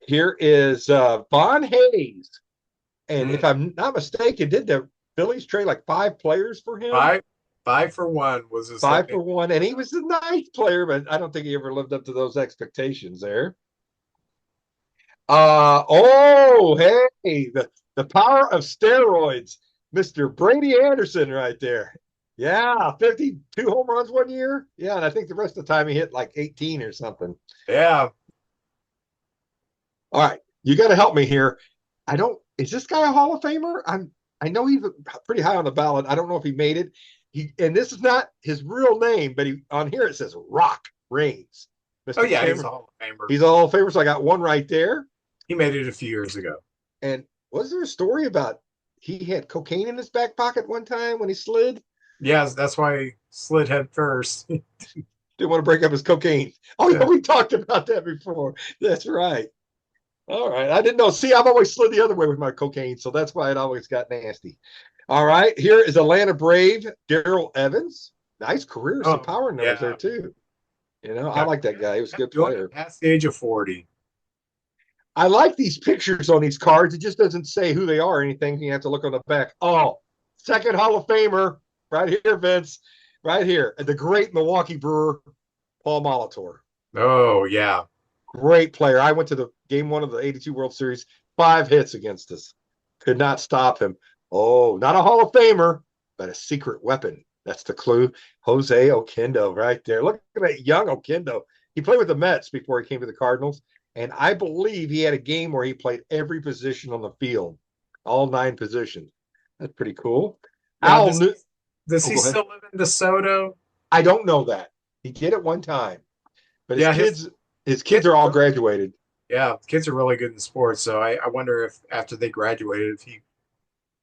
Here is Von Hayes, and if I'm not mistaken, did the Phillies trade like 5 players for him? Five for one was his Five nickname. for one. And he was a nice player, but I don't think he ever lived up to those expectations there. Oh, hey, the power of steroids, Mr. Brady Anderson right there. Yeah, 52 home runs one year. Yeah, and I think the rest of the time he hit like 18 or something. Yeah. All right, you got to help me here. I don't. Is this guy a Hall of Famer? I know he's pretty high on the ballot. I don't know if he made it. And this is not his real name, but on here it says Rock Reigns, Oh Mr. yeah, he's a Cameron. Hall of Famer. He's a Hall of Famer, so I got one right there. He made it a few years ago. And was there a story about he had cocaine in his back pocket one time when he slid? Yes, that's why he slid head first. Didn't want to break up his cocaine. Oh yeah, Yeah. we talked about that before. That's right. All right. I didn't know. See, I've always slid the other way with my cocaine, so that's why it always got nasty. All right. Here is Atlanta Brave, Darrell Evans. Nice career, some Oh power numbers there yeah. too. I Yeah. like that guy. He was a good Doing it player. past the age of 40. I like these pictures on these cards. It just doesn't say who they are or anything. You have to look on the back. Oh, second Hall of Famer right here, Vince. Right here. The great Milwaukee Brewer, Paul Molitor. Oh yeah. Great player. I went to the game one of the 82 World Series, 5 hits against us. Could not stop him. Oh, not a Hall of Famer, but a secret weapon. That's the clue. Jose Oquendo right there. Look at that young Oquendo. He played with the Mets before he came to the Cardinals. And I believe he had a game where he played every position on the field, all 9 positions. That's pretty cool. Now Al New- does oh, he go ahead. still live in DeSoto? I don't know that. He did it one time, but his Yeah, kids his kids kids are are all really graduated. yeah, kids are really good in sports. So I wonder if after they graduated, if he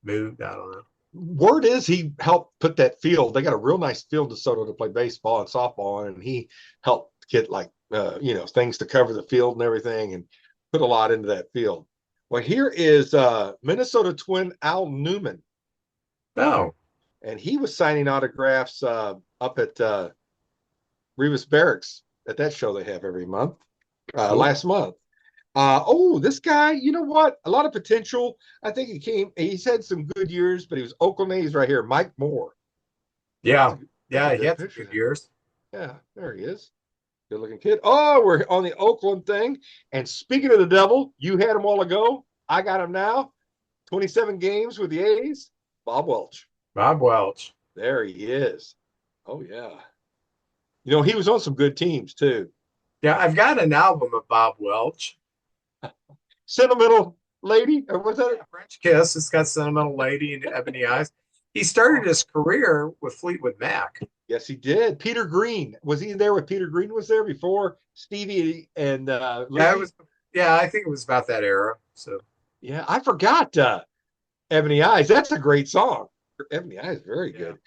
moved. I don't know. Word is he helped put that field. They got a real nice field to Soto to play baseball and softball on, and he helped get like things to cover the field and everything, and put a lot into that field. Well, here is Minnesota Twin Al Newman, No. and he was signing autographs up at Revis Barracks at that show they have every month. Cool. Last month. This guy, you know what? A lot of potential. I think he's had some good years, but he was Oakland A's right here. Mike Moore. That's Yeah. a, that's a Yeah, he good had some picture good there. years. Yeah, there he is. Good looking kid. Oh, we're on the Oakland thing. And speaking of the devil, you had him all ago. I got him now. 27 games with the A's. Bob Welch. Bob Welch. There he is. Oh, yeah. He was on some good teams too. Yeah, I've got an album of Bob Welch. Sentimental Lady, or was that? Yeah, French Kiss. It's got Sentimental Lady and Ebony Eyes. He started his career with Fleetwood Mac. Yes, he did. Peter Green. Was he there when Peter Green was there before Stevie and Yeah, it Lizzie? was. Yeah, I think it was about that era. So Yeah, I forgot Ebony Eyes. That's a great song. Ebony Eyes, very yeah, good.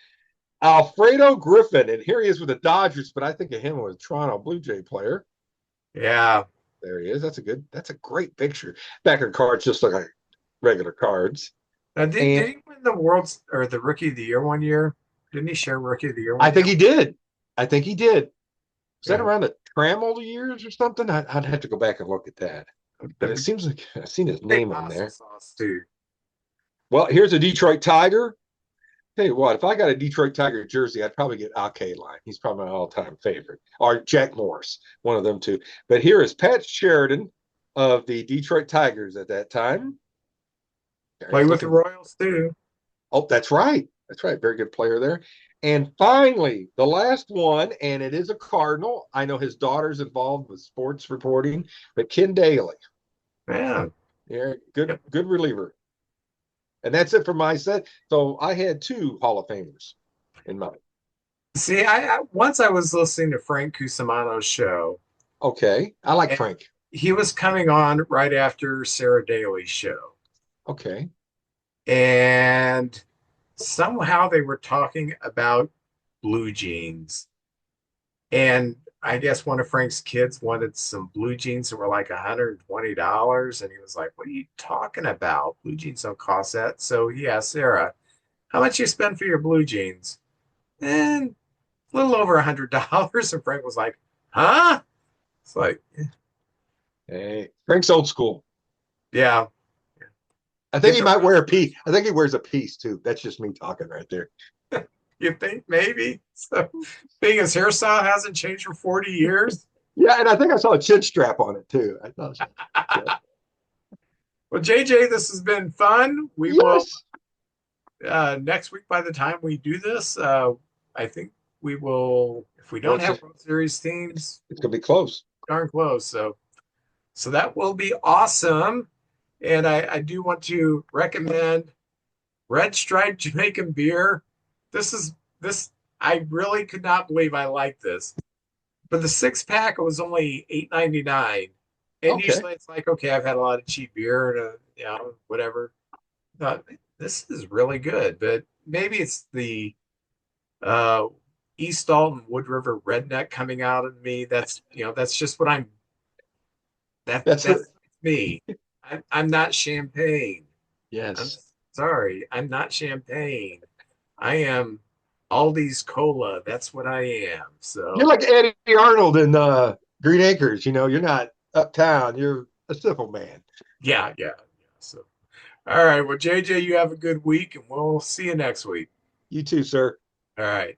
Alfredo Griffin, and here he is with the Dodgers, but I think of him as a Toronto Blue Jay player. yeah. There he is. That's a great picture. Back of the cards just look like regular cards. Now, did And he win the World's or the Rookie of the Year one year? Didn't he share Rookie of the Year I one think year? he did. I think he did. Was that Yeah. around the Trammell years or something? I'd have to go back and look at that. But it And seems like I've seen his great name on pasta there. sauce too. Well, here's a Detroit Tiger. Tell you what, if I got a Detroit Tiger jersey, I'd probably get Alkay Line. He's probably my all-time favorite. Or Jack Morris, one of them two. But here is Pat Sheridan of the Detroit Tigers at that time. Play He's with the looking. Royals too. Oh, that's right. That's right. Very good player there. And finally, the last one, and it is a Cardinal. I know his daughter's involved with sports reporting, but Ken Daly. Man. Yeah, good, Yep. good reliever. And that's it for my set. So I had 2 Hall of Famers in mind. See, I once I was listening to Frank Cusimano's show, Okay. I like and Frank. he was coming on right after Sarah Daly's show, Okay. and somehow they were talking about blue jeans. And I guess one of Frank's kids wanted some blue jeans that were like $120. And he was like, "What are you talking about? Blue jeans don't cost that." So he asked Sarah, "How much you spend for your blue jeans?" And a little over $100. And Frank was like, "Huh?" It's like, Hey, Frank's old school. yeah. I think Get he the might wear a wrestlers. piece. I think he wears a piece too. That's just me talking right there. You think maybe? So, being his hairstyle hasn't changed for 40 years. Yeah, and I think I saw a chin strap on it too. I thought so. So, Well, JJ, this has been fun. We will yes, next week. By the time we do this, I think we will. If we don't once have World Series it's, teams, it's gonna be close. darn close. So that will be awesome. And I do want to recommend Red Stripe Jamaican beer. This is this. I really could not believe I like this. For the six pack, it was only $8.99. And Okay, usually it's like, okay, I've had a lot of cheap beer and whatever. Uh, this is really good, but maybe it's the uh, East Alton Wood River redneck coming out of me. That's just what I'm. that's the That's me. I'm not champagne. I'm yes. sorry, I'm not champagne. I am Aldi's cola. That's what I am. You're So like Eddie Arnold in Green Acres. You know, you're not uptown. You're a simple man. yeah. So all right. Well, JJ, you have a good week, and we'll see you next week. You too, sir. All right.